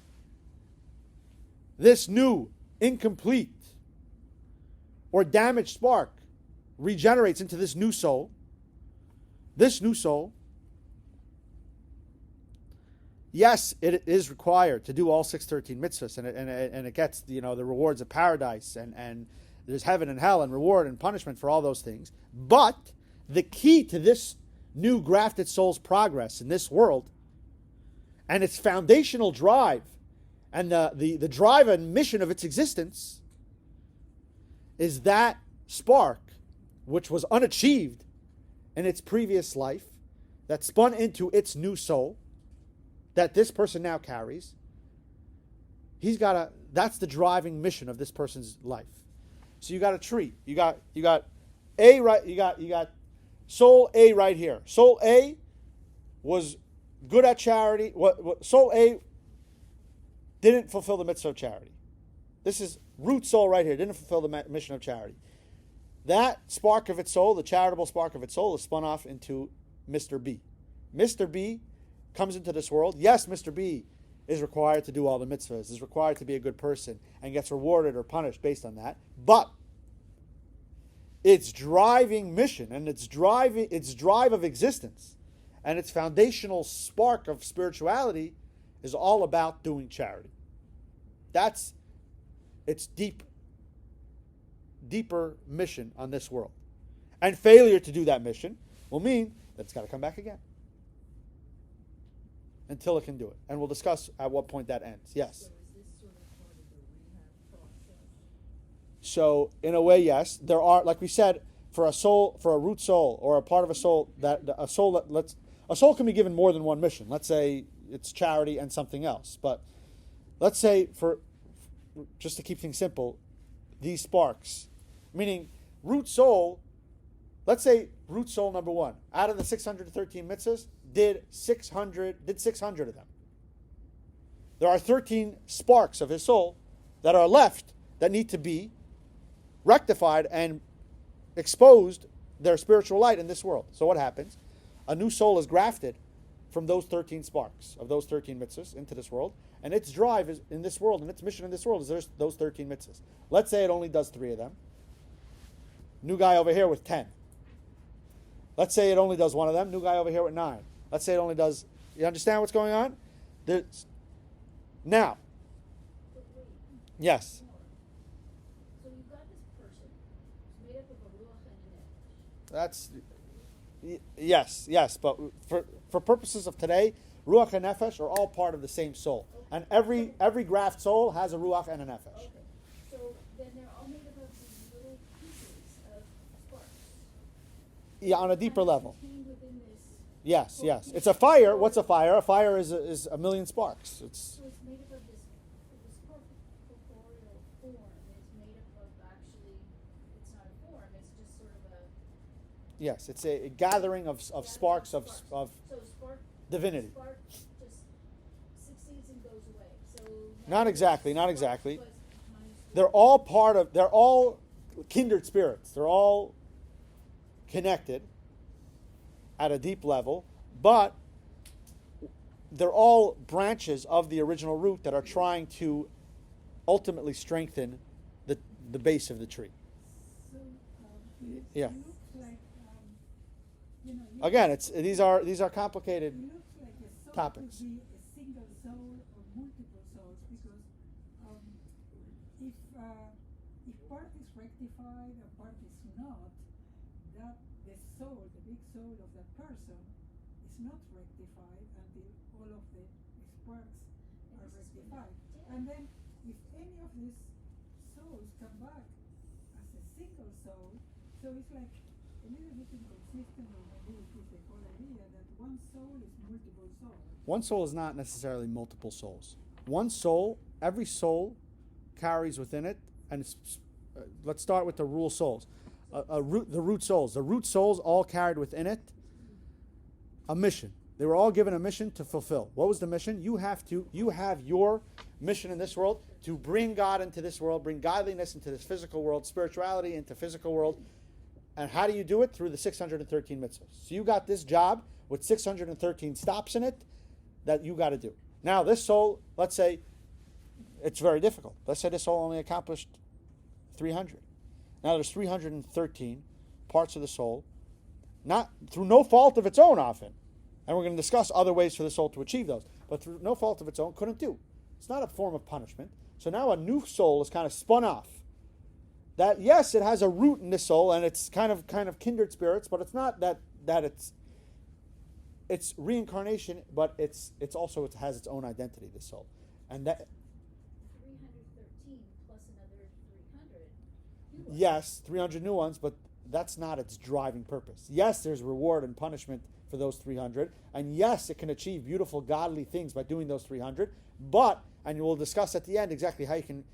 this new, incomplete, or damaged spark regenerates into this new soul, yes, it is required to do all 613 mitzvahs, and it gets, the rewards of paradise, and there's heaven and hell and reward and punishment for all those things. But the key to this new grafted soul's progress in this world, and its foundational drive, and the drive and mission of its existence, is that spark which was unachieved in its previous life, that spun into its new soul, that this person now carries. That's the driving mission of this person's life. So you got a tree. You got A right. You got soul A right here. Soul A was good at charity. Soul A didn't fulfill the mitzvah of charity. This is root soul right here. Didn't fulfill the mission of charity. That spark of its soul, the charitable spark of its soul, is spun off into Mr. B. Mr. B comes into this world. Yes, Mr. B is required to do all the mitzvahs, is required to be a good person, and gets rewarded or punished based on that. But its driving mission and its drive of existence and its foundational spark of spirituality is all about doing charity. That's its deeper mission on this world. And failure to do that mission will mean that it's got to come back again until it can do it. And we'll discuss at what point that ends. Yes? So is this sort of part of the rehab process? So, in a way, yes. There are, like we said, for a root soul, or a part of a soul, a soul can be given more than one mission. Let's say it's charity and something else. But let's say, just to keep things simple, these sparks, meaning root soul, let's say root soul number 1, out of the 613 mitzvahs, did 600 of them. There are 13 sparks of his soul that are left that need to be rectified and exposed their spiritual light in this world. So what happens? A new soul is grafted from those 13 sparks of those 13 mitzvahs into this world, and its drive is in this world, and its mission in this world is those 13 mitzvahs. Let's say it only does 3 of them. New guy over here with 10. Let's say it only does 1 of them. New guy over here with 9. Let's say it only does... You understand what's going on? Now. Yes. So you've got this person who's made up of a ruach and an nefesh. That's... Yes, but for purposes of today, ruach and nefesh are all part of the same soul, and every graft soul has a ruach and a nefesh. Okay, so then they're all made up of these little pieces of sparks. Yeah, on a deeper Kind of level. contained within this. Yes. It's a fire. What's a fire? A fire is a million sparks. It's So it's made up of this corporeal form. It's made up of actually, it's not a form. It's just sort of a. yes, it's a gathering of sparks of So spark. divinity. Spark just succeeds and goes away. So Not exactly. Plus minus They're all kindred spirits. They're all connected at a deep level, but they're all branches of the original root that are trying to ultimately strengthen the base of the tree. So, Yeah. it looks like, Again, these are complicated. it looks like a soul topics. could be a single soul or multiple souls because if part is rectified and part is not, that the soul, the big soul of that person, is not rectified until all of the sparks are rectified. And then, if any of these souls come back as a single soul, so it's like a little bit inconsistent, or maybe it is the whole idea that one soul is multiple souls. One soul is not necessarily multiple souls. One soul, every soul carries within it, and let's start with the rule souls. The root souls. The root souls all carried within it a mission. They were all given a mission to fulfill. What was the mission? You have your mission in this world to bring God into this world, bring godliness into this physical world, spirituality into physical world. And how do you do it? Through the 613 mitzvahs. So you got this job with 613 stops in it that you got to do. Now this soul, let's say, it's very difficult. Let's say this soul only accomplished 300. Now there's 313 parts of the soul, not through no fault of its own often. And we're going to discuss other ways for the soul to achieve those. But through no fault of its own, couldn't do. It's not a form of punishment. So now a new soul is kind of spun off. That, yes, it has a root in this soul, and it's kind of kindred spirits, but it's not that it's reincarnation, but it's also, it has its own identity, this soul. And that, 313 plus another 300. yes, 300 new ones, but that's not its driving purpose. Yes, there's reward and punishment for those 300, and yes, it can achieve beautiful, godly things by doing those 300, but, and we'll discuss at the end exactly how you can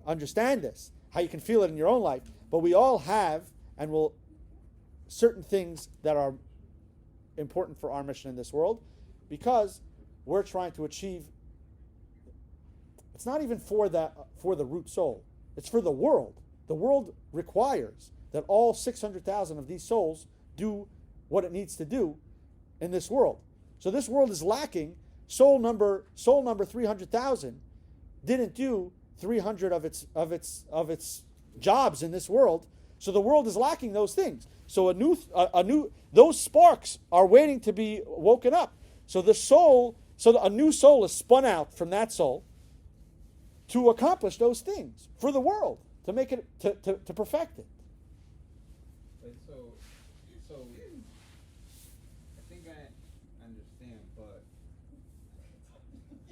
understand this, how you can feel it in your own life, but we all have, and will, certain things that are important for our mission in this world, because we're trying to achieve, it's not even for the root soul, it's for the world. The world requires that all 600,000 of these souls do what it needs to do in this world. So this world is lacking. Soul number 300,000 didn't do 300 of its jobs in this world. So the world is lacking those things. So those sparks are waiting to be woken up. So a new soul is spun out from that soul to accomplish those things for the world, to make it to perfect it. Wait, so I think I understand, but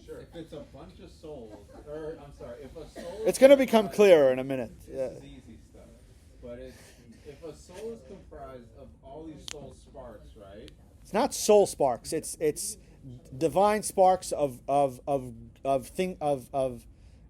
Sure. if it's a bunch of souls, or I'm sorry, if a soul It's going to become clearer in a minute. This Yeah. is easy stuff. But if a soul is comprised of all these soul sparks, right? It's not soul sparks. It's divine sparks of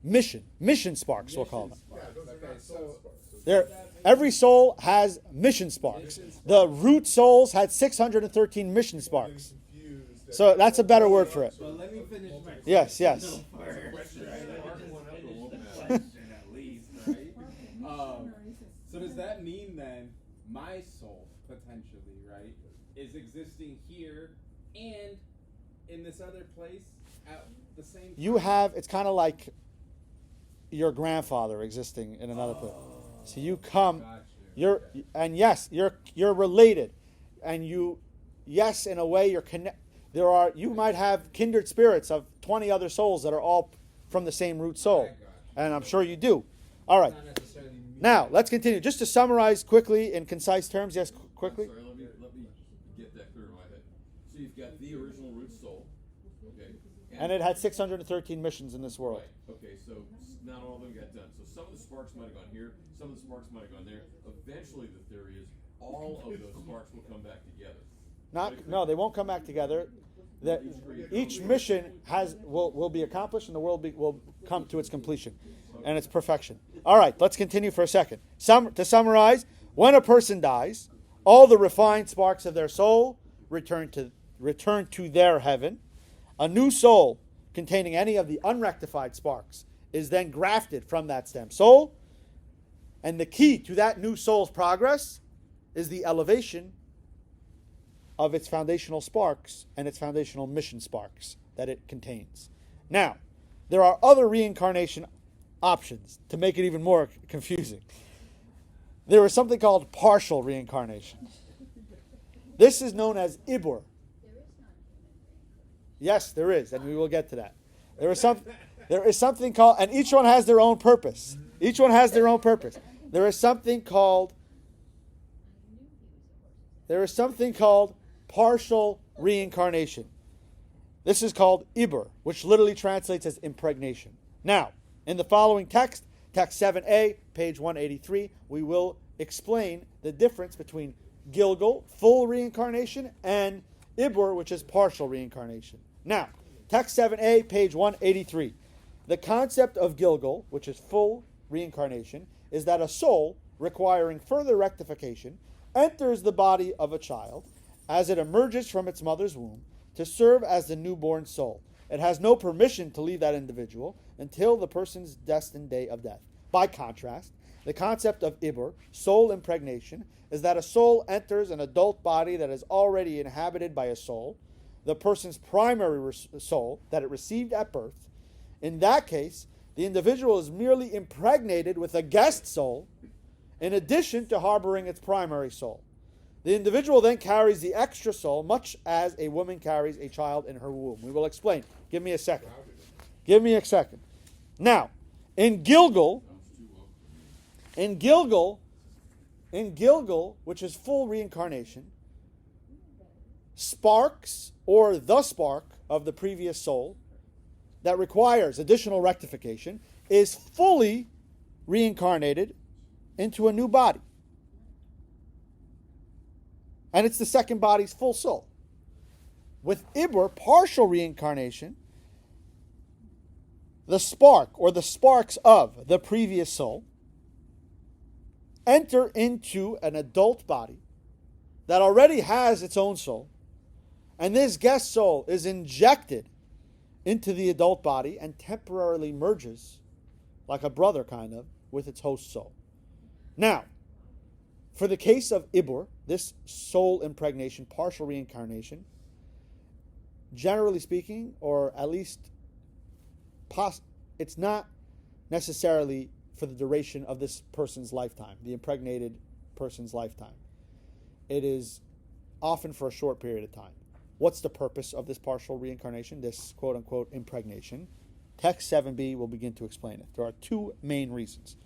mission sparks. We'll call them. Yeah, those are Okay, not soul so- sparks. Those There, every soul has mission sparks. The root souls had 613 mission sparks. confused that- So that's a better word for it. But let me finish my Yes. at least, right? Missionary is a So does that mean then my soul potentially, right, is existing here and in this other place at the same time? You have. It's kind of like your grandfather existing in another place. So you come. Gotcha. You're related, and yes, in a way you're connect. You might have kindred spirits of 20 other souls that are all from the same root soul, I got you. and I'm sure you do. All right. Not necessarily me. Now let's continue. Just to summarize quickly in concise terms. Yes, quickly. Sorry, let me And it had 613 missions in this world. Right. Okay, so not all of them got done. So some of the sparks might have gone here, some of the sparks might have gone there. Eventually, the theory is all of those sparks will come back together. No, they won't come back together. Each mission will be accomplished, and the world will come to its completion and its perfection. All right, let's continue for a second. To summarize, when a person dies, all the refined sparks of their soul return to their heaven. A new soul containing any of the unrectified sparks is then grafted from that stem soul, and the key to that new soul's progress is the elevation of its foundational sparks and its foundational mission sparks that it contains. Now, there are other reincarnation options to make it even more confusing. There is something called partial reincarnation. This is known as Ibur. Yes, there is, and we will get to that. There is something called, and each one has their own purpose. Each one has their own purpose. There is something called partial reincarnation. This is called Ibur, which literally translates as impregnation. Now, in the following text 7a, page 183, we will explain the difference between Gilgul, full reincarnation, and Ibur, which is partial reincarnation. Now, text 7a, page 183. The concept of Gilgul, which is full reincarnation, is that a soul requiring further rectification enters the body of a child as it emerges from its mother's womb to serve as the newborn soul. It has no permission to leave that individual until the person's destined day of death. By contrast, the concept of Ibur, soul impregnation, is that a soul enters an adult body that is already inhabited by a soul, the person's primary soul that it received at birth. In that case, the individual is merely impregnated with a guest soul in addition to harboring its primary soul. The individual then carries the extra soul, much as a woman carries a child in her womb. We will explain. Give me a second. Now, in Gilgul, which is full reincarnation, sparks, or the spark of the previous soul that requires additional rectification, is fully reincarnated into a new body. And it's the second body's full soul. With Ibur, partial reincarnation, the spark or the sparks of the previous soul enter into an adult body that already has its own soul, and this guest soul is injected into the adult body and temporarily merges, like a brother kind of, with its host soul. Now, for the case of Ibur, this soul impregnation, partial reincarnation, generally speaking, or at least it's not necessarily for the duration of this person's lifetime, the impregnated person's lifetime. It is often for a short period of time. What's the purpose of this partial reincarnation, this quote-unquote impregnation? Text 7b will begin to explain it. There are two main reasons.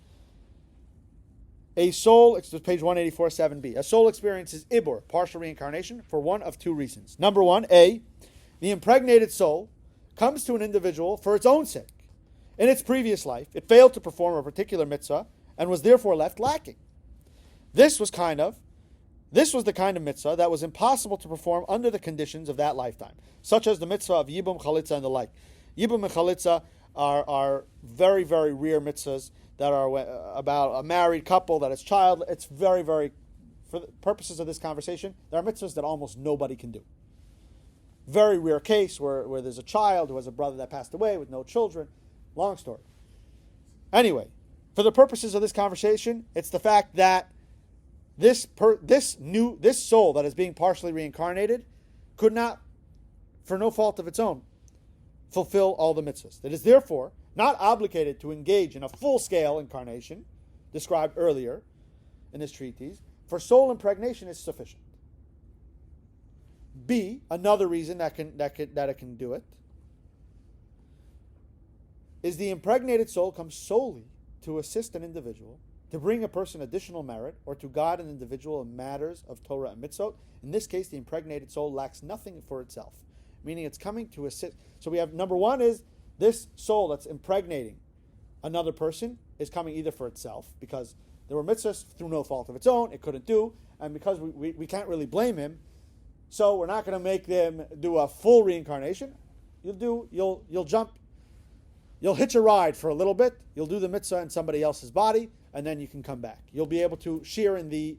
A soul, it's page 184, 7b. A soul experiences Ibur, partial reincarnation, for one of two reasons. Number one, A, the impregnated soul comes to an individual for its own sake. In its previous life, it failed to perform a particular mitzvah and was therefore left lacking. This was the kind of mitzvah that was impossible to perform under the conditions of that lifetime, such as the mitzvah of Yibum, Chalitza, and the like. Yibum and Chalitza are very, very rare mitzvahs that are about a married couple that is child. It's very, very, for the purposes of this conversation, there are mitzvahs that almost nobody can do. Very rare case where there's a child who has a brother that passed away with no children. Long story. Anyway, for the purposes of this conversation, it's the fact that this soul that is being partially reincarnated could not, for no fault of its own, fulfill all the mitzvahs. It is therefore not obligated to engage in a full-scale incarnation described earlier in this treatise. For soul impregnation is sufficient. B, another reason that it can do it, is the impregnated soul comes solely to assist an individual, to bring a person additional merit, or to guide an individual in matters of Torah and mitzvot. In this case, the impregnated soul lacks nothing for itself, meaning it's coming to assist. So we have number one is this soul that's impregnating another person is coming either for itself, because there were mitzvahs through no fault of its own, it couldn't do, and because we can't really blame him, so we're not going to make them do a full reincarnation. You'll hitch a ride for a little bit, you'll do the mitzvah in somebody else's body, and then you can come back. You'll be able to share in the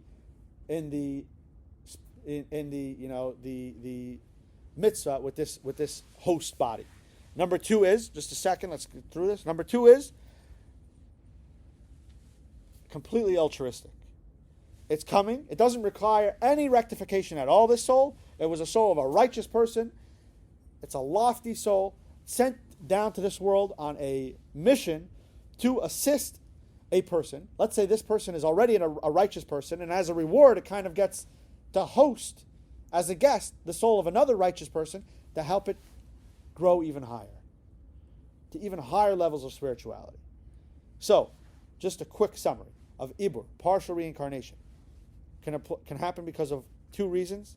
mitzvah with this host body. Number two is, just a second, let's get through this. Number two is completely altruistic. It's coming. It doesn't require any rectification at all, this soul. It was a soul of a righteous person. It's a lofty soul sent down to this world on a mission to assist a person. Let's say this person is already a righteous person, and as a reward, it kind of gets to host, as a guest, the soul of another righteous person to help it grow even higher, to even higher levels of spirituality. So, just a quick summary of Ibur, partial reincarnation, can happen because of two reasons.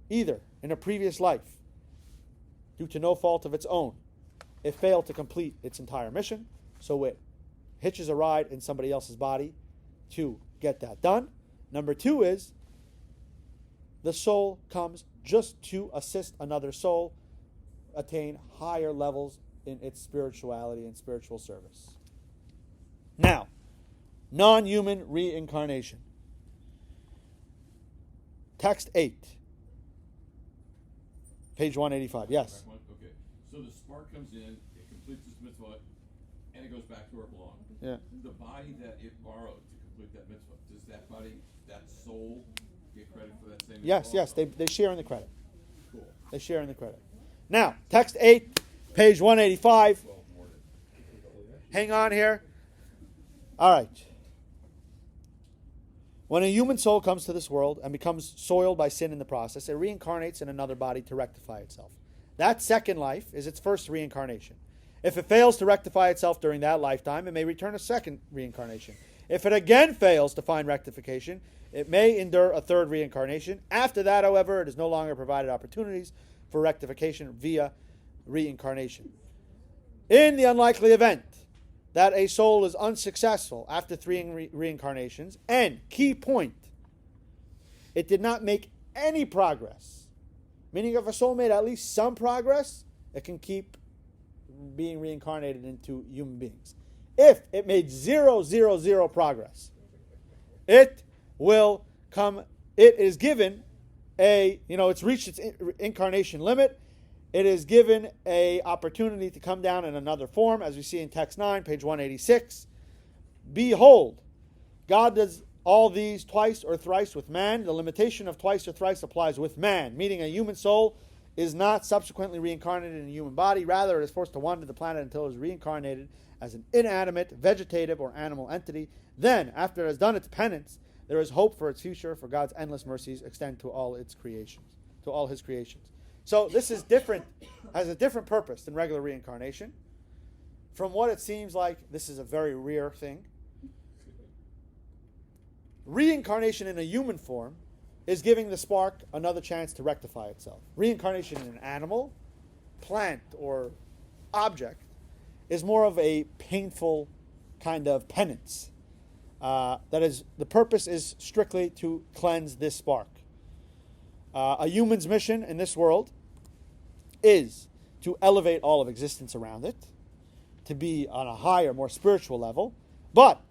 Either in a previous life, due to no fault of its own, it failed to complete its entire mission, so it hitches a ride in somebody else's body to get that done. Number two is the soul comes just to assist another soul attain higher levels in its spirituality and spiritual service. Now, non-human reincarnation. Text 8. Page 185. Yes. Okay. So the spark comes in, it completes its mitzvah, and it goes back to where it belongs. Yeah. The body that it borrowed to complete that mitzvah, does that body, that soul, get credit for that same Yes, mitzvah? yes. They share in the credit. Cool. They share in the credit. Now, text 8, page 185. Hang on here. All right. When a human soul comes to this world and becomes soiled by sin in the process, it reincarnates in another body to rectify itself. That second life is its first reincarnation. If it fails to rectify itself during that lifetime, it may return a second reincarnation. If it again fails to find rectification, it may endure a third reincarnation. After that, however, it is no longer provided opportunities for rectification via reincarnation. In the unlikely event that a soul is unsuccessful after three reincarnations, and key point, it did not make any progress, meaning if a soul made at least some progress, it can keep being reincarnated into human beings. If it made 0 progress, it will come, it is given it's reached its incarnation limit. It is given a opportunity to come down in another form, as we see in text 9, page 186. Behold, God does all these twice or thrice with man. The limitation of twice or thrice applies with man, meaning a human soul is not subsequently reincarnated in a human body. Rather, it is forced to wander the planet until it is reincarnated as an inanimate, vegetative, or animal entity. Then, after it has done its penance, there is hope for its future, for God's endless mercies extend to all its creations, to all his creations. So this is different, has a different purpose than regular reincarnation. From what it seems like, this is a very rare thing. Reincarnation in a human form is giving the spark another chance to rectify itself. Reincarnation in an animal, plant, or object is more of a painful kind of penance. That is, the purpose is strictly to cleanse this spark. A human's mission in this world is to elevate all of existence around it, to be on a higher, more spiritual level, but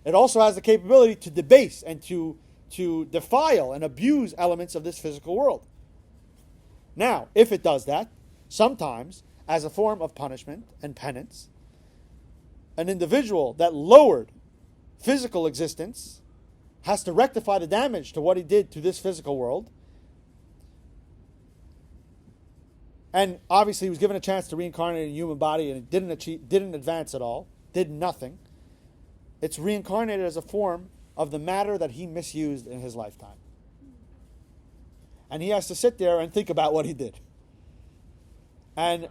it also has the capability to debase and to defile and abuse elements of this physical world. Now, if it does that, sometimes, as a form of punishment and penance, an individual that lowered physical existence has to rectify the damage to what he did to this physical world. And obviously he was given a chance to reincarnate in a human body, and it didn't advance at all, did nothing. It's reincarnated as a form of the matter that he misused in his lifetime. And he has to sit there and think about what he did. And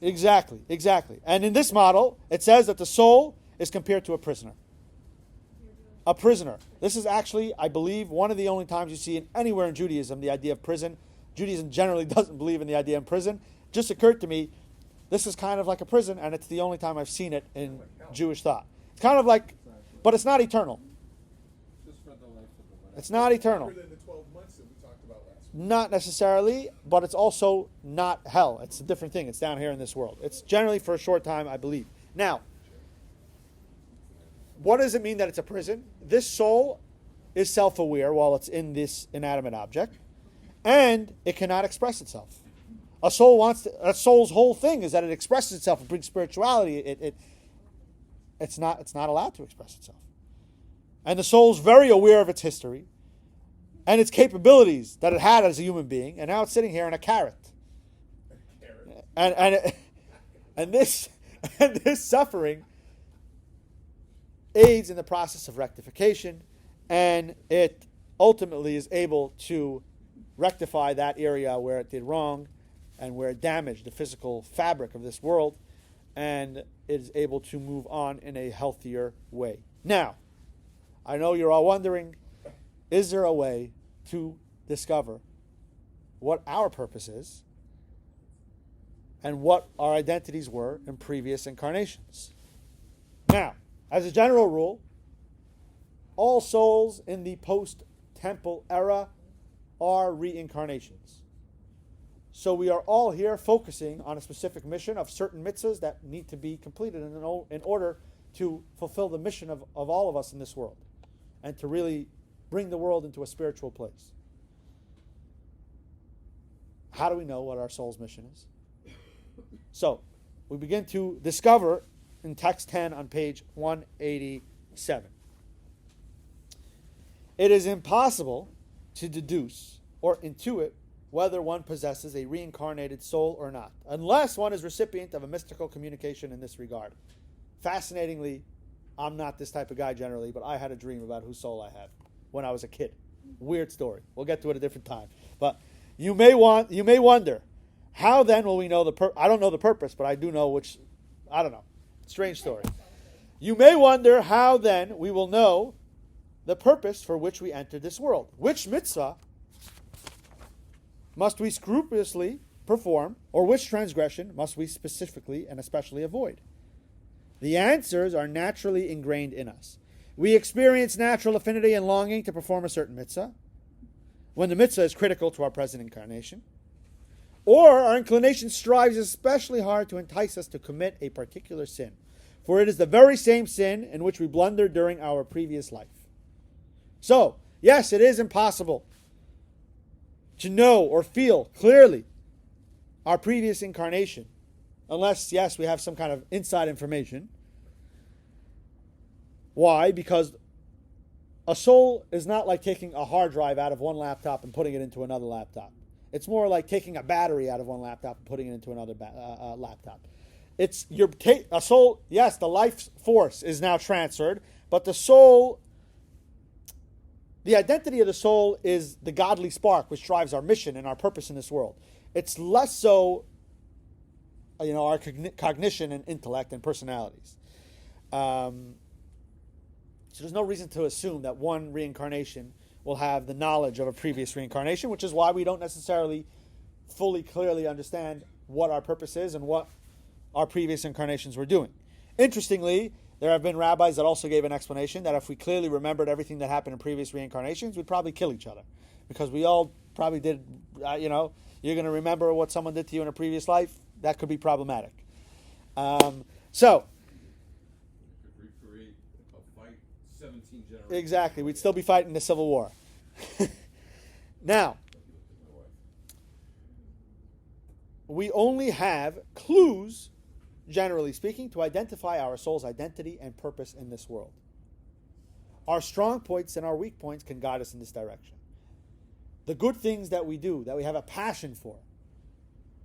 exactly. And in this model, it says that the soul is compared to a prisoner. a prisoner. This is actually, I believe, one of the only times you see anywhere in Judaism the idea of prison. Judaism generally doesn't believe in the idea of prison. Just occurred to me, this is kind of like a prison, and it's the only time I've seen it in Jewish thought. It's kind of like, but it's not eternal. Just for the life of the life. It's not eternal. Longer than the 12 months that we talked about last week. Not necessarily, but it's also not hell. It's a different thing. It's down here in this world. It's generally for a short time, I believe. Now, what does it mean that it's a prison? This soul is self-aware while it's in this inanimate object, and it cannot express itself. A soul's whole thing is that it expresses itself. It brings spirituality. It's not allowed to express itself. And the soul's very aware of its history and its capabilities that it had as a human being, and now it's sitting here in a carrot. And this suffering aids in the process of rectification, and it ultimately is able to rectify that area where it did wrong and where it damaged the physical fabric of this world, and it is able to move on in a healthier way. Now, I know you're all wondering, is there a way to discover what our purpose is and what our identities were in previous incarnations? Now, as a general rule, all souls in the post-temple era are reincarnations. So we are all here focusing on a specific mission of certain mitzvahs that need to be completed in order to fulfill the mission of all of us in this world and to really bring the world into a spiritual place. How do we know what our soul's mission is? So, we begin to discover in text 10 on page 187. It is impossible to deduce or intuit whether one possesses a reincarnated soul or not, unless one is recipient of a mystical communication in this regard. Fascinatingly, I'm not this type of guy generally, but I had a dream about whose soul I have when I was a kid. Weird story. We'll get to it a different time. But you may wonder, how then will we know I don't know the purpose, but I do know I don't know. Strange story. You may wonder how then we will know the purpose for which we entered this world. Which mitzvah must we scrupulously perform, or which transgression must we specifically and especially avoid? The answers are naturally ingrained in us. We experience natural affinity and longing to perform a certain mitzvah, when the mitzvah is critical to our present incarnation, or our inclination strives especially hard to entice us to commit a particular sin, for it is the very same sin in which we blundered during our previous life. So, yes, it is impossible to know or feel clearly our previous incarnation, unless, yes, we have some kind of inside information. Why? Because a soul is not like taking a hard drive out of one laptop and putting it into another laptop. It's more like taking a battery out of one laptop and putting it into another laptop. It's a soul. Yes, the life force is now transferred, but the soul, the identity of the soul is the godly spark which drives our mission and our purpose in this world. It's less so, our cognition and intellect and personalities. So there's no reason to assume that one reincarnation will have the knowledge of a previous reincarnation, which is why we don't necessarily fully, clearly understand what our purpose is and what our previous incarnations were doing. Interestingly, there have been rabbis that also gave an explanation that if we clearly remembered everything that happened in previous reincarnations, we'd probably kill each other. Because we all probably did, you're going to remember what someone did to you in a previous life. That could be problematic. So, Recreate a fight 17 generations. Exactly. We'd still be fighting the Civil War. Now, we only have clues, generally speaking, to identify our soul's identity and purpose in this world. Our strong points and our weak points can guide us in this direction. The good things that we do, that we have a passion for,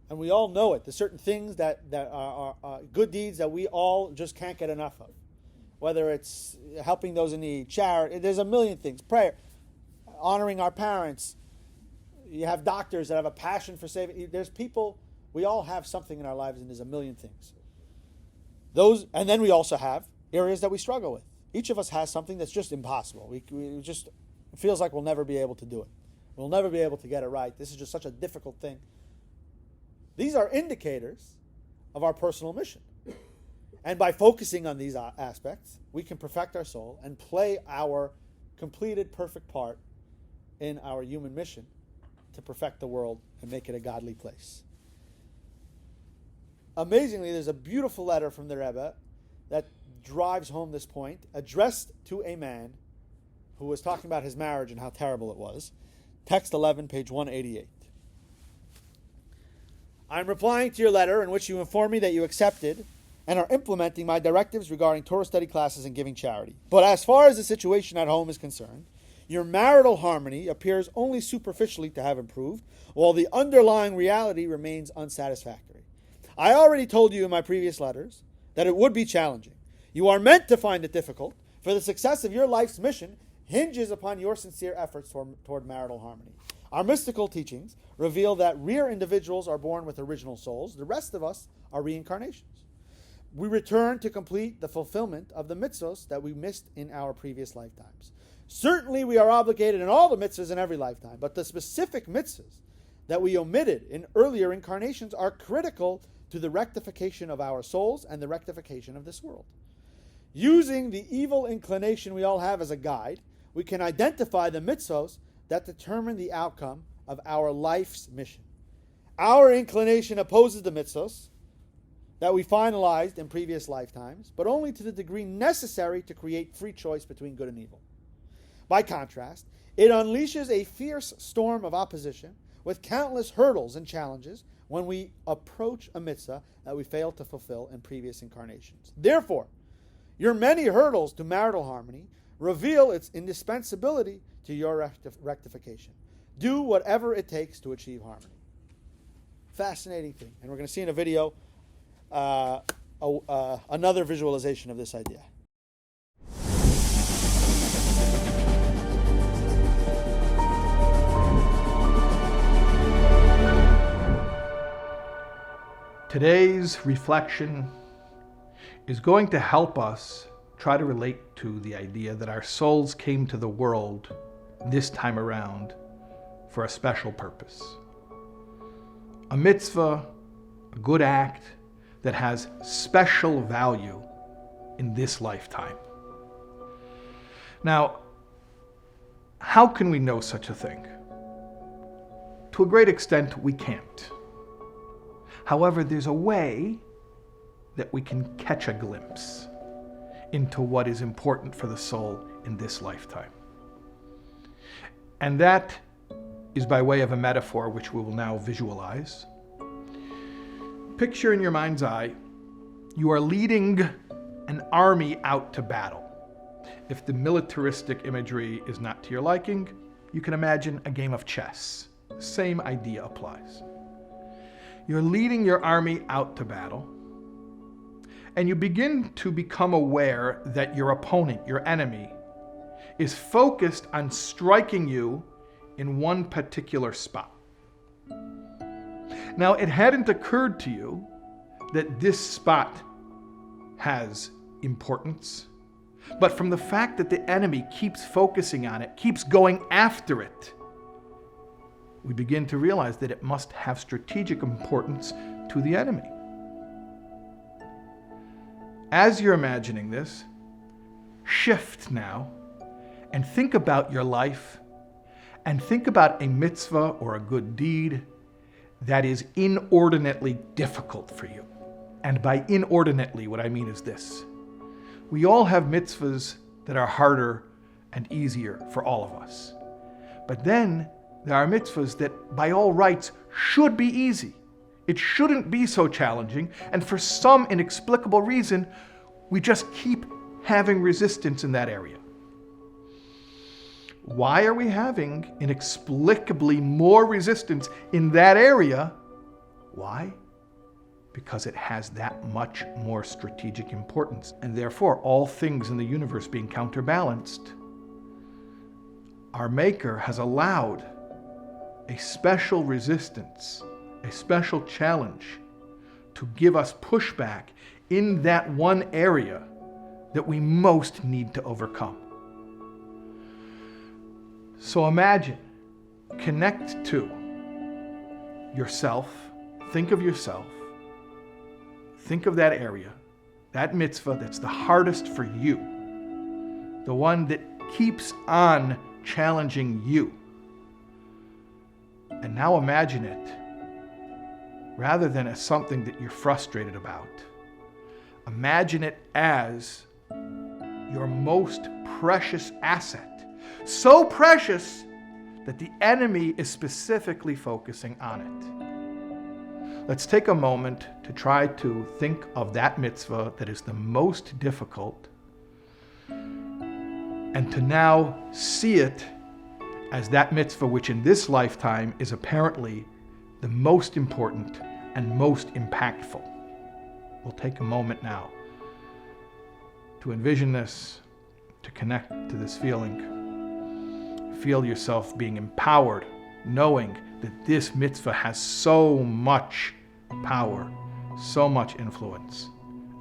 and we all know it, the certain things that are good deeds that we all just can't get enough of. Whether it's helping those in need, charity, there's a million things. Prayer, honoring our parents. You have doctors that have a passion for saving. There's people, we all have something in our lives, and there's a million things. And then we also have areas that we struggle with. Each of us has something that's just impossible. We just, it feels like we'll never be able to do it. We'll never be able to get it right. This is just such a difficult thing. These are indicators of our personal mission. And by focusing on these aspects, we can perfect our soul and play our completed, perfect part in our human mission to perfect the world and make it a godly place. Amazingly, there's a beautiful letter from the Rebbe that drives home this point, addressed to a man who was talking about his marriage and how terrible it was. Text 11, page 188. I'm replying to your letter in which you inform me that you accepted and are implementing my directives regarding Torah study classes and giving charity. But as far as the situation at home is concerned, your marital harmony appears only superficially to have improved, while the underlying reality remains unsatisfactory. I already told you in my previous letters that it would be challenging. You are meant to find it difficult, for the success of your life's mission hinges upon your sincere efforts toward marital harmony. Our mystical teachings reveal that rare individuals are born with original souls. The rest of us are reincarnations. We return to complete the fulfillment of the mitzvos that we missed in our previous lifetimes. Certainly we are obligated in all the mitzvahs in every lifetime, but the specific mitzvahs that we omitted in earlier incarnations are critical to the rectification of our souls and the rectification of this world. Using the evil inclination we all have as a guide, we can identify the mitzvos that determine the outcome of our life's mission. Our inclination opposes the mitzvos that we finalized in previous lifetimes, but only to the degree necessary to create free choice between good and evil. By contrast, it unleashes a fierce storm of opposition with countless hurdles and challenges when we approach a mitzvah that we failed to fulfill in previous incarnations. Therefore, your many hurdles to marital harmony reveal its indispensability to your rectification. Do whatever it takes to achieve harmony. Fascinating thing. And we're going to see in a video another visualization of this idea. Today's reflection is going to help us try to relate to the idea that our souls came to the world this time around for a special purpose. A mitzvah, a good act that has special value in this lifetime. Now, how can we know such a thing? To a great extent, we can't. However, there's a way that we can catch a glimpse into what is important for the soul in this lifetime. And that is by way of a metaphor which we will now visualize. Picture in your mind's eye, you are leading an army out to battle. If the militaristic imagery is not to your liking, you can imagine a game of chess. The same idea applies. You're leading your army out to battle, and you begin to become aware that your opponent, your enemy, is focused on striking you in one particular spot. Now, it hadn't occurred to you that this spot has importance, but from the fact that the enemy keeps focusing on it, keeps going after it, we begin to realize that it must have strategic importance to the enemy. As you're imagining this, shift now and think about your life and think about a mitzvah or a good deed that is inordinately difficult for you. And by inordinately, what I mean is this. We all have mitzvahs that are harder and easier for all of us. But then there are mitzvahs that by all rights should be easy. It shouldn't be so challenging, and for some inexplicable reason, we just keep having resistance in that area. Why are we having inexplicably more resistance in that area? Why? Because it has that much more strategic importance, and therefore all things in the universe being counterbalanced, our Maker has allowed a special resistance, a special challenge to give us pushback in that one area that we most need to overcome. So imagine, connect to yourself, think of yourself, think of that area, that mitzvah that's the hardest for you, the one that keeps on challenging you. And now imagine it, rather than as something that you're frustrated about, imagine it as your most precious asset. So precious that the enemy is specifically focusing on it. Let's take a moment to try to think of that mitzvah that is the most difficult, and to now see it as that mitzvah which in this lifetime is apparently the most important and most impactful. We'll take a moment now to envision this, to connect to this feeling. Feel yourself being empowered, knowing that this mitzvah has so much power, so much influence,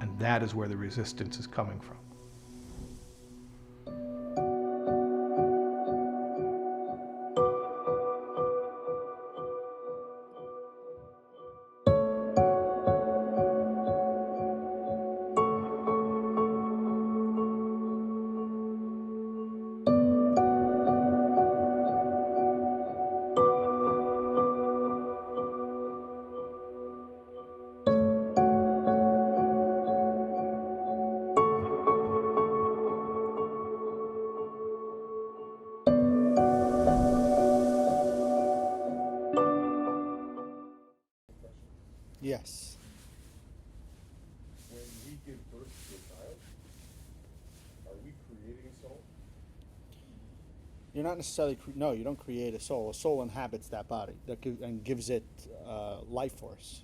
and that is where the resistance is coming from. Yes. When we give birth to a child, are we creating a soul? You're not necessarily, no, you don't create a soul. A soul inhabits that body and gives it life force.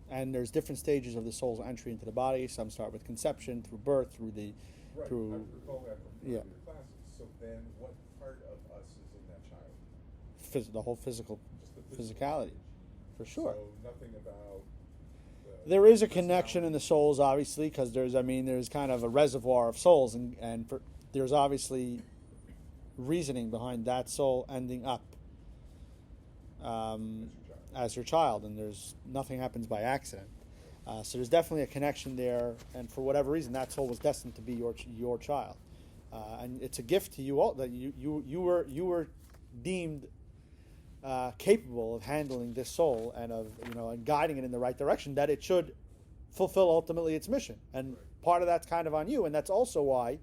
And there's different stages of the soul's entry into the body. Some start with conception, through birth, through the, Right, through, I recall that from yeah. earlier classes. So then what part of us is in that child? The whole physical Just the physicality, for sure. So nothing about There is a connection in the souls, obviously, because there's kind of a reservoir of souls, and there's obviously reasoning behind that soul ending up as your child, and there's nothing happens by accident. So there's definitely a connection there, and for whatever reason, that soul was destined to be your child, and it's a gift to you all that you were deemed capable of handling this soul and of and guiding it in the right direction, that it should fulfill ultimately its mission. And part of that's kind of on you, and that's also why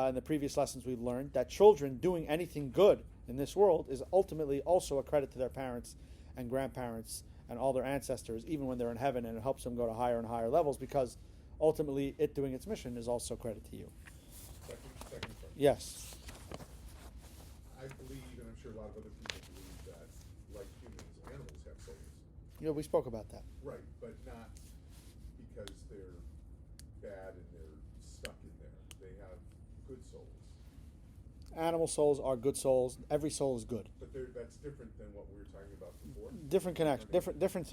in the previous lessons we've learned that children doing anything good in this world is ultimately also a credit to their parents and grandparents and all their ancestors, even when they're in heaven, and it helps them go to higher and higher levels, because ultimately it doing its mission is also credit to you. second question. Yes. I believe, and I'm sure a lot of other people believe, that like humans, animals have souls. We spoke about that. Right, but not because they're bad and they're stuck in there. They have good souls. Animal souls are good souls. Every soul is good. But that's different than what we were talking about before. Different connection. Different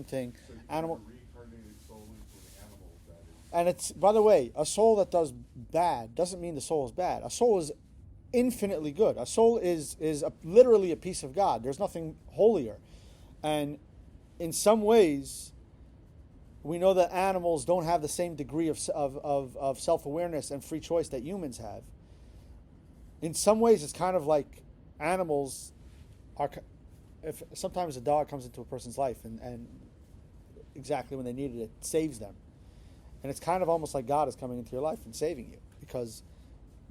thing. So you Animal. have a reincarnated soul into an animal that is. And it's, by the way, a soul that does bad doesn't mean the soul is bad. A soul is infinitely good. A soul is literally a piece of God. There's nothing holier. And in some ways, we know that animals don't have the same degree of self-awareness and free choice that humans have. In some ways, it's kind of like animals are. If sometimes a dog comes into a person's life and exactly when they need it, it saves them. And it's kind of almost like God is coming into your life and saving you, because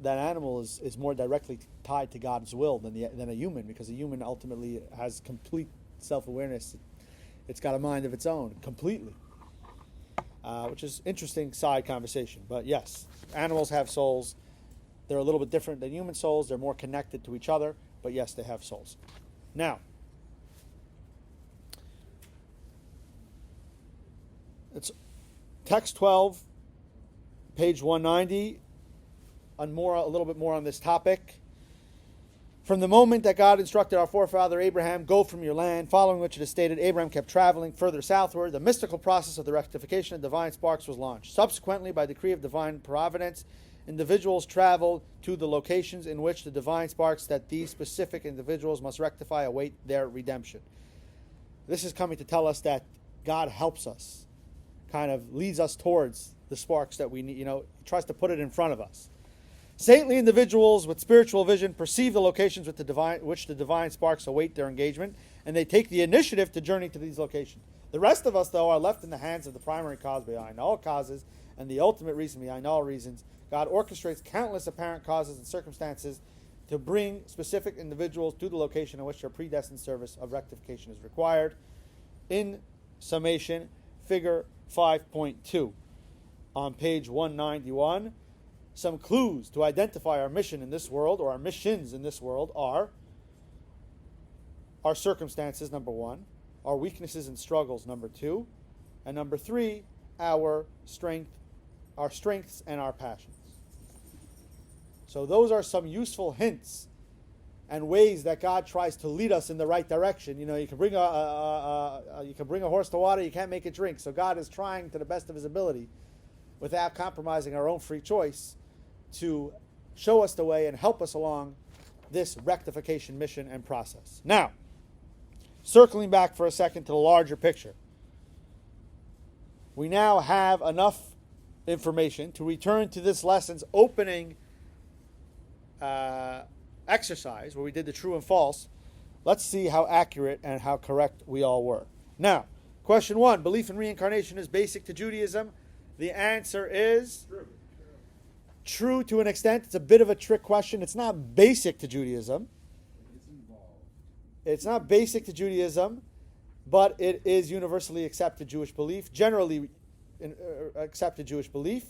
that animal is more directly tied to God's will than a human, because a human ultimately has complete self-awareness. It's got a mind of its own completely, which is interesting side conversation. But yes, animals have souls. They're a little bit different than human souls. They're more connected to each other, but yes, they have souls. Now, it's text 12, page 190, a little bit more on this topic. From the moment that God instructed our forefather Abraham, go from your land, following which it is stated, Abraham kept traveling further southward, the mystical process of the rectification of divine sparks was launched. Subsequently, by decree of divine providence, individuals traveled to the locations in which the divine sparks that these specific individuals must rectify await their redemption. This is coming to tell us that God helps us, kind of leads us towards the sparks that we need, tries to put it in front of us. Saintly individuals with spiritual vision perceive the locations which the divine sparks await their engagement, and they take the initiative to journey to these locations. The rest of us, though, are left in the hands of the primary cause behind all causes and the ultimate reason behind all reasons. God orchestrates countless apparent causes and circumstances to bring specific individuals to the location in which their predestined service of rectification is required. In summation, figure 5.2 on page 191. Some clues to identify our mission in this world, or our missions in this world, are our circumstances, number 1, our weaknesses and struggles, number 2, and number 3, our strengths and our passions. So those are some useful hints and ways that God tries to lead us in the right direction. You can bring a horse to water, you can't make it drink. So God is trying to the best of his ability, without compromising our own free choice, to show us the way and help us along this rectification mission and process. Now, circling back for a second to the larger picture, we now have enough information to return to this lesson's opening exercise where we did the true and false. Let's see how accurate and how correct we all were. Now, question 1, belief in reincarnation is basic to Judaism. The answer is true to an extent. It's a bit of a trick question. It's not basic to Judaism. It's not basic to Judaism, but it is universally accepted Jewish belief, generally accepted Jewish belief,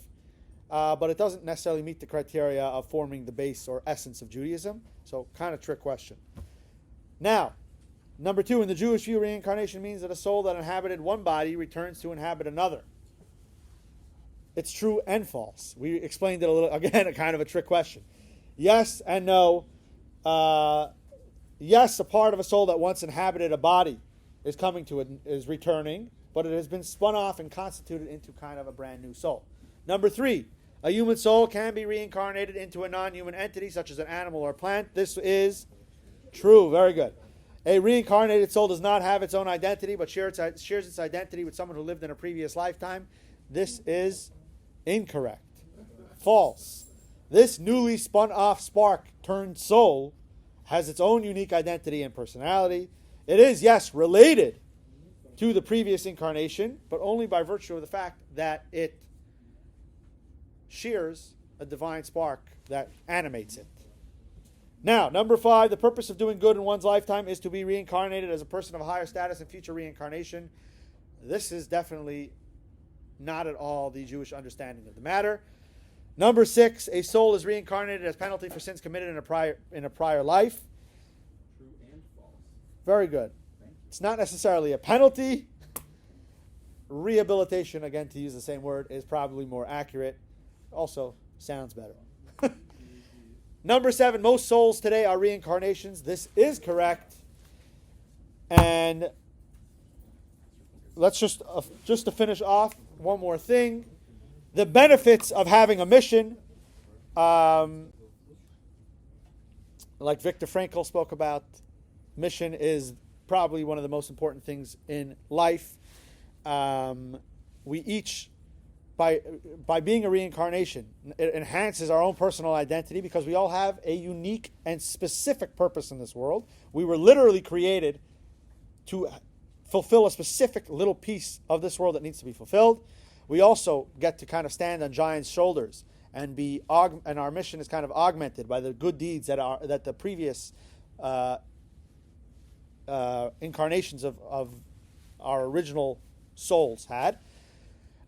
but it doesn't necessarily meet the criteria of forming the base or essence of Judaism. So, kind of trick question. Now, number 2, in the Jewish view, reincarnation means that a soul that inhabited one body returns to inhabit another. It's true and false. We explained it a little, again, a kind of a trick question. Yes and no. Yes, a part of a soul that once inhabited a body is returning, but it has been spun off and constituted into kind of a brand new soul. Number 3, a human soul can be reincarnated into a non-human entity, such as an animal or plant. This is true. Very good. A reincarnated soul does not have its own identity, but shares its identity with someone who lived in a previous lifetime. This is incorrect. False. This newly spun off spark turned soul has its own unique identity and personality. It is, yes, related to the previous incarnation, but only by virtue of the fact that it shares a divine spark that animates it. Now, number 5, the purpose of doing good in one's lifetime is to be reincarnated as a person of higher status in future reincarnation. This is definitely not at all the Jewish understanding of the matter. Number 6, a soul is reincarnated as penalty for sins committed in a prior life. True and false. Very good. It's not necessarily a penalty. Rehabilitation, again, to use the same word, is probably more accurate. Also, sounds better. Number 7, most souls today are reincarnations. This is correct. And let's just to finish off, one more thing. The benefits of having a mission, like Viktor Frankl spoke about, mission is probably one of the most important things in life. We each, by being a reincarnation, it enhances our own personal identity because we all have a unique and specific purpose in this world. We were literally created to fulfill a specific little piece of this world that needs to be fulfilled. We also get to kind of stand on giants' shoulders and and our mission is kind of augmented by the good deeds that the previous incarnations of our original souls had.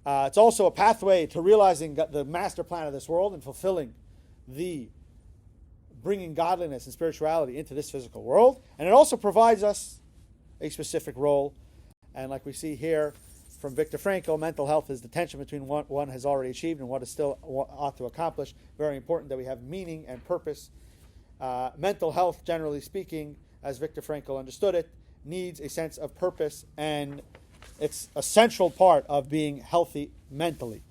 It's also a pathway to realizing the master plan of this world and fulfilling bringing godliness and spirituality into this physical world. And it also provides us a specific role. And like we see here from Viktor Frankl, mental health is the tension between what one has already achieved and what is still ought to accomplish. Very important that we have meaning and purpose mental health, generally speaking, as Viktor Frankl understood it, needs a sense of purpose, and it's a central part of being healthy mentally.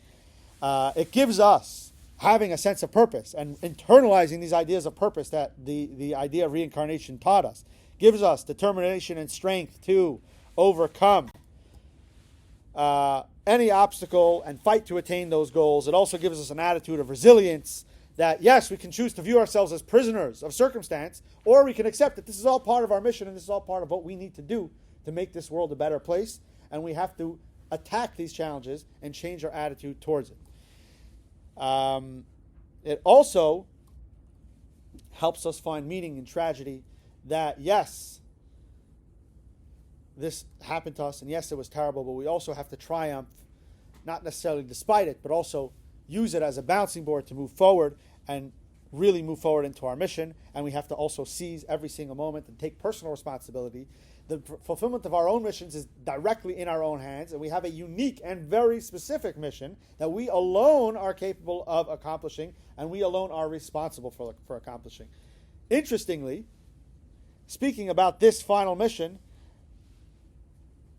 It gives us having a sense of purpose and internalizing these ideas of purpose that the idea of reincarnation taught us, gives us determination and strength to overcome any obstacle and fight to attain those goals. It also gives us an attitude of resilience that, yes, we can choose to view ourselves as prisoners of circumstance, or we can accept that this is all part of our mission and this is all part of what we need to do to make this world a better place, and we have to attack these challenges and change our attitude towards it. It also helps us find meaning in tragedy, that yes, this happened to us, and yes, it was terrible, but we also have to triumph, not necessarily despite it, but also use it as a bouncing board to move forward and really move forward into our mission. And we have to also seize every single moment and take personal responsibility. The fulfillment of our own missions is directly in our own hands, and we have a unique and very specific mission that we alone are capable of accomplishing, and we alone are responsible for accomplishing. Interestingly, speaking about this final mission,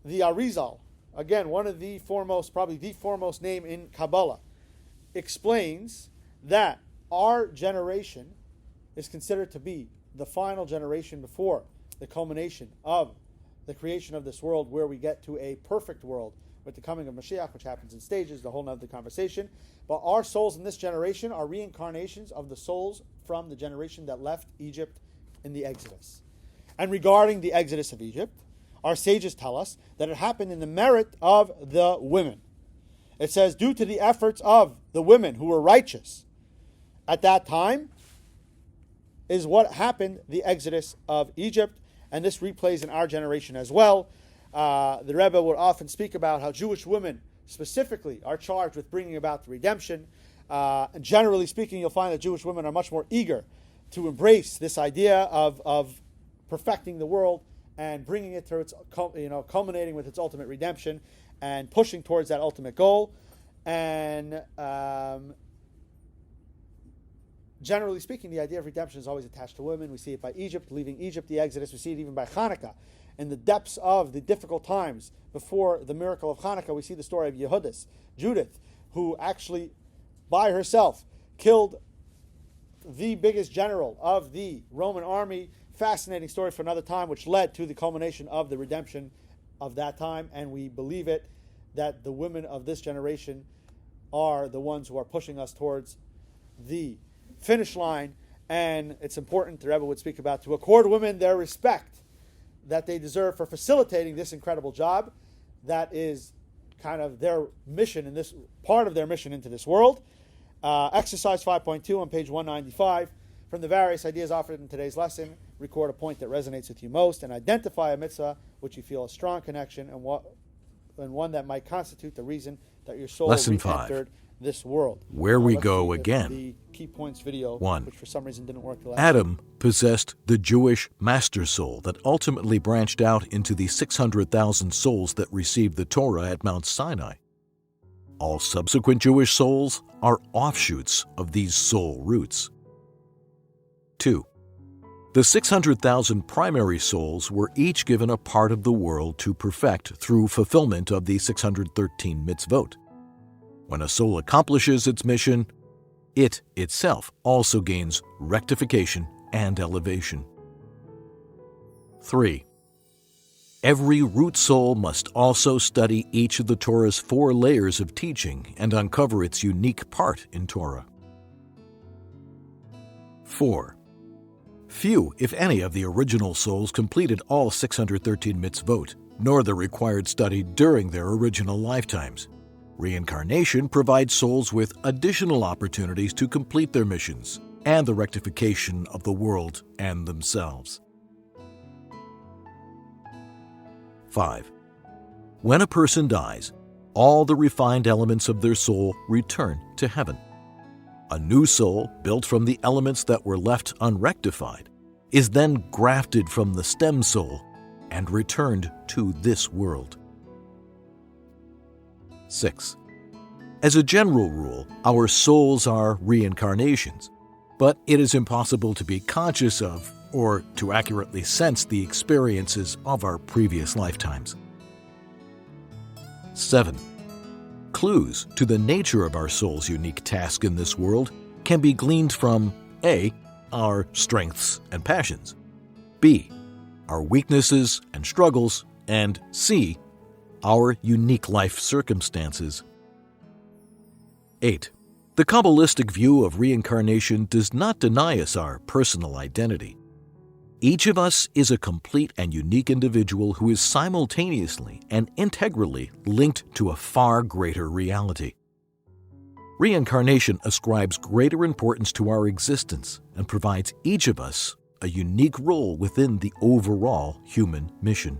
the Arizal, again, one of the foremost, probably the foremost name in Kabbalah, explains that our generation is considered to be the final generation before the culmination of the creation of this world, where we get to a perfect world with the coming of Mashiach, which happens in stages, the whole nother conversation. But our souls in this generation are reincarnations of the souls from the generation that left Egypt in the Exodus. And regarding the Exodus of Egypt, our sages tell us that it happened in the merit of the women. It says, due to the efforts of the women who were righteous at that time, is what happened, the Exodus of Egypt. And this replays in our generation as well. The Rebbe would often speak about how Jewish women specifically are charged with bringing about the redemption. And generally speaking, you'll find that Jewish women are much more eager to embrace this idea of perfecting the world and bringing it to its, culminating with its ultimate redemption and pushing towards that ultimate goal. And generally speaking, the idea of redemption is always attached to women. We see it by Egypt, leaving Egypt, the Exodus. We see it even by Hanukkah. In the depths of the difficult times before the miracle of Hanukkah, we see the story of Yehudis, Judith, who actually, by herself, killed the biggest general of the Roman army. Fascinating story for another time, which led to the culmination of the redemption of that time. And we believe it, that the women of this generation are the ones who are pushing us towards the finish line. And it's important, the Rebbe would speak about, to accord women their respect that they deserve for facilitating this incredible job. That is kind of their mission, in this part of their mission into this world. Exercise 5.2 on page 195. From the various ideas offered in today's lesson, record a point that resonates with you most and identify a mitzvah which you feel a strong connection and one that might constitute the reason that your soul Lesson re-entered this world. Where we Let's go see again. The key points video, 1. which for some reason didn't work the last Adam possessed the Jewish master soul that ultimately branched out into the 600,000 souls that received the Torah at Mount Sinai. All subsequent Jewish souls are offshoots of these soul roots. 2. The 600,000 primary souls were each given a part of the world to perfect through fulfillment of the 613 mitzvot. When a soul accomplishes its mission, it itself also gains rectification and elevation. 3. Every root soul must also study each of the Torah's 4 layers of teaching and uncover its unique part in Torah. 4. Few, if any, of the original souls completed all 613 mitzvot, nor the required study during their original lifetimes. Reincarnation provides souls with additional opportunities to complete their missions and the rectification of the world and themselves. 5. When a person dies, all the refined elements of their soul return to heaven. A new soul, built from the elements that were left unrectified, is then grafted from the stem soul and returned to this world. 6. As a general rule, our souls are reincarnations, but it is impossible to be conscious of or to accurately sense the experiences of our previous lifetimes. 7. Clues to the nature of our soul's unique task in this world can be gleaned from A. Our strengths and passions, B. Our weaknesses and struggles, and C. Our unique life circumstances. 8. The Kabbalistic view of reincarnation does not deny us our personal identity. Each of us is a complete and unique individual who is simultaneously and integrally linked to a far greater reality. Reincarnation ascribes greater importance to our existence and provides each of us a unique role within the overall human mission.